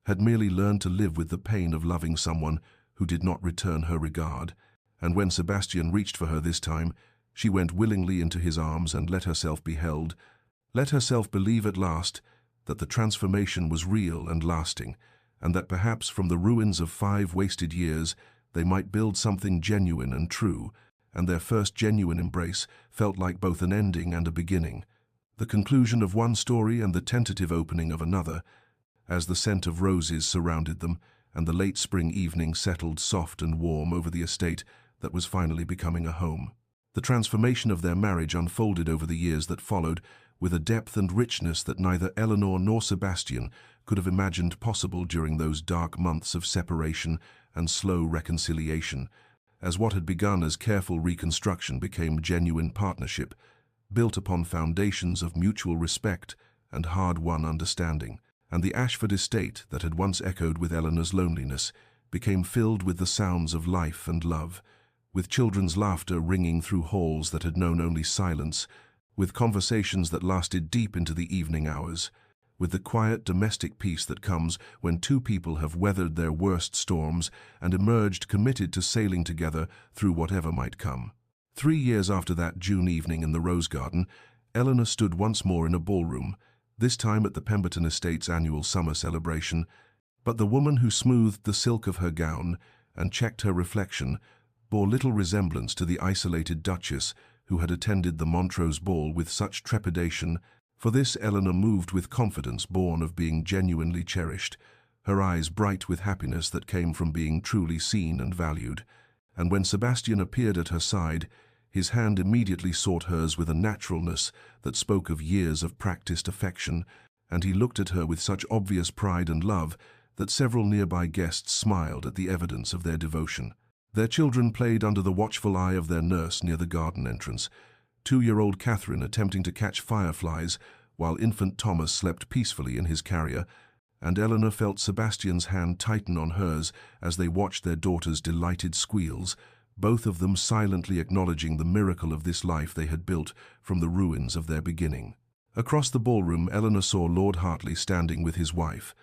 had merely learned to live with the pain of loving someone who did not return her regard, and when Sebastian reached for her this time, she went willingly into his arms and let herself be held, let herself believe at last that the transformation was real and lasting, and that perhaps from the ruins of 5 wasted years they might build something genuine and true, and their first genuine embrace felt like both an ending and a beginning, the conclusion of one story and the tentative opening of another, as the scent of roses surrounded them and the late spring evening settled soft and warm over the estate that was finally becoming a home. The transformation of their marriage unfolded over the years that followed with a depth and richness that neither Eleanor nor Sebastian could have imagined possible during those dark months of separation and slow reconciliation, as what had begun as careful reconstruction became genuine partnership, built upon foundations of mutual respect and hard-won understanding, and the Ashford estate that had once echoed with Eleanor's loneliness became filled with the sounds of life and love, with children's laughter ringing through halls that had known only silence, with conversations that lasted deep into the evening hours, with the quiet domestic peace that comes when two people have weathered their worst storms and emerged committed to sailing together through whatever might come. 3 years after that June evening in the Rose Garden, Eleanor stood once more in a ballroom, this time at the Pemberton Estate's annual summer celebration, but the woman who smoothed the silk of her gown and checked her reflection bore little resemblance to the isolated Duchess who had attended the Montrose ball with such trepidation. For this Eleanor moved with confidence born of being genuinely cherished, her eyes bright with happiness that came from being truly seen and valued. And when Sebastian appeared at her side, his hand immediately sought hers with a naturalness that spoke of years of practiced affection, and he looked at her with such obvious pride and love that several nearby guests smiled at the evidence of their devotion. Their children played under the watchful eye of their nurse near the garden entrance, 2-year-old Catherine attempting to catch fireflies while infant Thomas slept peacefully in his carrier, and Eleanor felt Sebastian's hand tighten on hers as they watched their daughter's delighted squeals, both of them silently acknowledging the miracle of this life they had built from the ruins of their beginning. Across the ballroom, Eleanor saw Lord Hartley standing with his wife,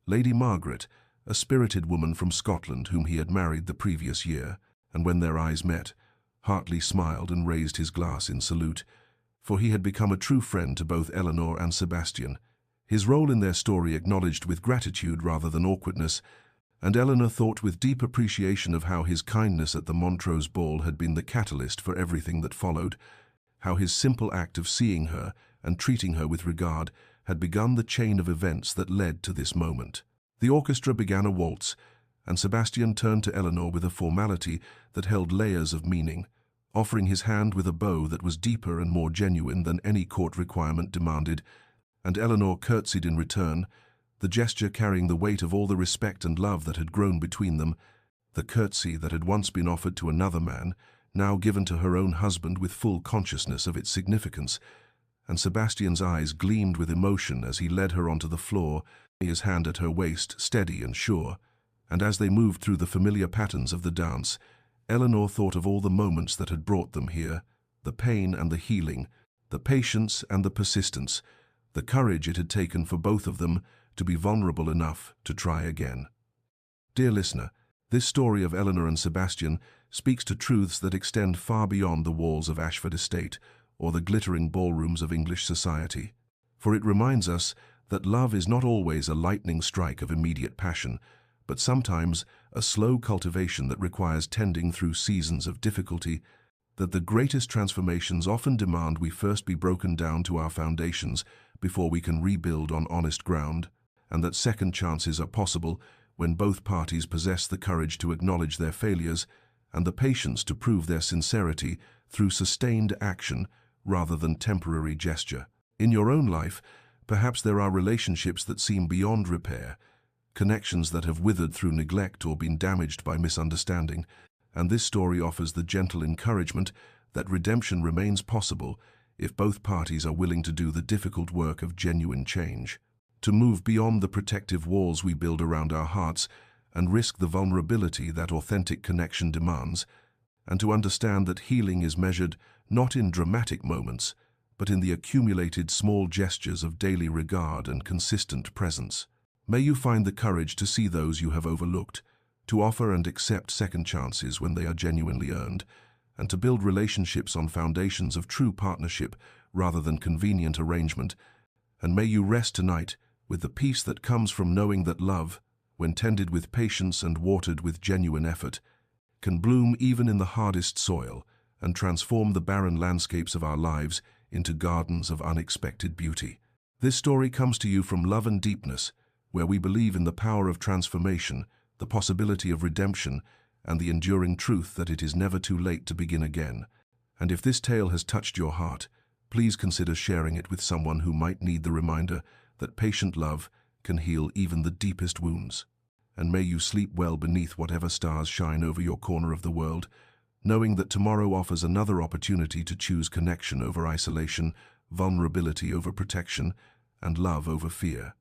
Lady Margaret, a spirited woman from Scotland whom he had married the previous year, and when their eyes met, Hartley smiled and raised his glass in salute, for he had become a true friend to both Eleanor and Sebastian, his role in their story acknowledged with gratitude rather than awkwardness, and Eleanor thought with deep appreciation of how his kindness at the Montrose ball had been the catalyst for everything that followed, how his simple act of seeing her and treating her with regard had begun the chain of events that led to this moment. The orchestra began a waltz, and Sebastian turned to Eleanor with a formality that held layers of meaning, offering his hand with a bow that was deeper and more genuine than any court requirement demanded, and Eleanor curtsied in return, the gesture carrying the weight of all the respect and love that had grown between them, the curtsy that had once been offered to another man, now given to her own husband with full consciousness of its significance, and Sebastian's eyes gleamed with emotion as he led her onto the floor, his hand at her waist, steady and sure, and as they moved through the familiar patterns of the dance, Eleanor thought of all the moments that had brought them here, the pain and the healing, the patience and the persistence, the courage it had taken for both of them to be vulnerable enough to try again. Dear listener, this story of Eleanor and Sebastian speaks to truths that extend far beyond the walls of Ashford Estate or the glittering ballrooms of English society, for it reminds us that love is not always a lightning strike of immediate passion, but sometimes a slow cultivation that requires tending through seasons of difficulty, that the greatest transformations often demand we first be broken down to our foundations before we can rebuild on honest ground, and that second chances are possible when both parties possess the courage to acknowledge their failures and the patience to prove their sincerity through sustained action rather than temporary gesture. In your own life, perhaps there are relationships that seem beyond repair, connections that have withered through neglect or been damaged by misunderstanding, and this story offers the gentle encouragement that redemption remains possible if both parties are willing to do the difficult work of genuine change, to move beyond the protective walls we build around our hearts and risk the vulnerability that authentic connection demands, and to understand that healing is measured not in dramatic moments, but in the accumulated small gestures of daily regard and consistent presence. May you find the courage to see those you have overlooked, to offer and accept second chances when they are genuinely earned, and to build relationships on foundations of true partnership rather than convenient arrangement. And may you rest tonight with the peace that comes from knowing that love, when tended with patience and watered with genuine effort, can bloom even in the hardest soil and transform the barren landscapes of our lives into gardens of unexpected beauty. This story comes to you from Love and Deepness, where we believe in the power of transformation, the possibility of redemption, and the enduring truth that it is never too late to begin again. And if this tale has touched your heart, please consider sharing it with someone who might need the reminder that patient love can heal even the deepest wounds. And may you sleep well beneath whatever stars shine over your corner of the world, knowing that tomorrow offers another opportunity to choose connection over isolation, vulnerability over protection, and love over fear.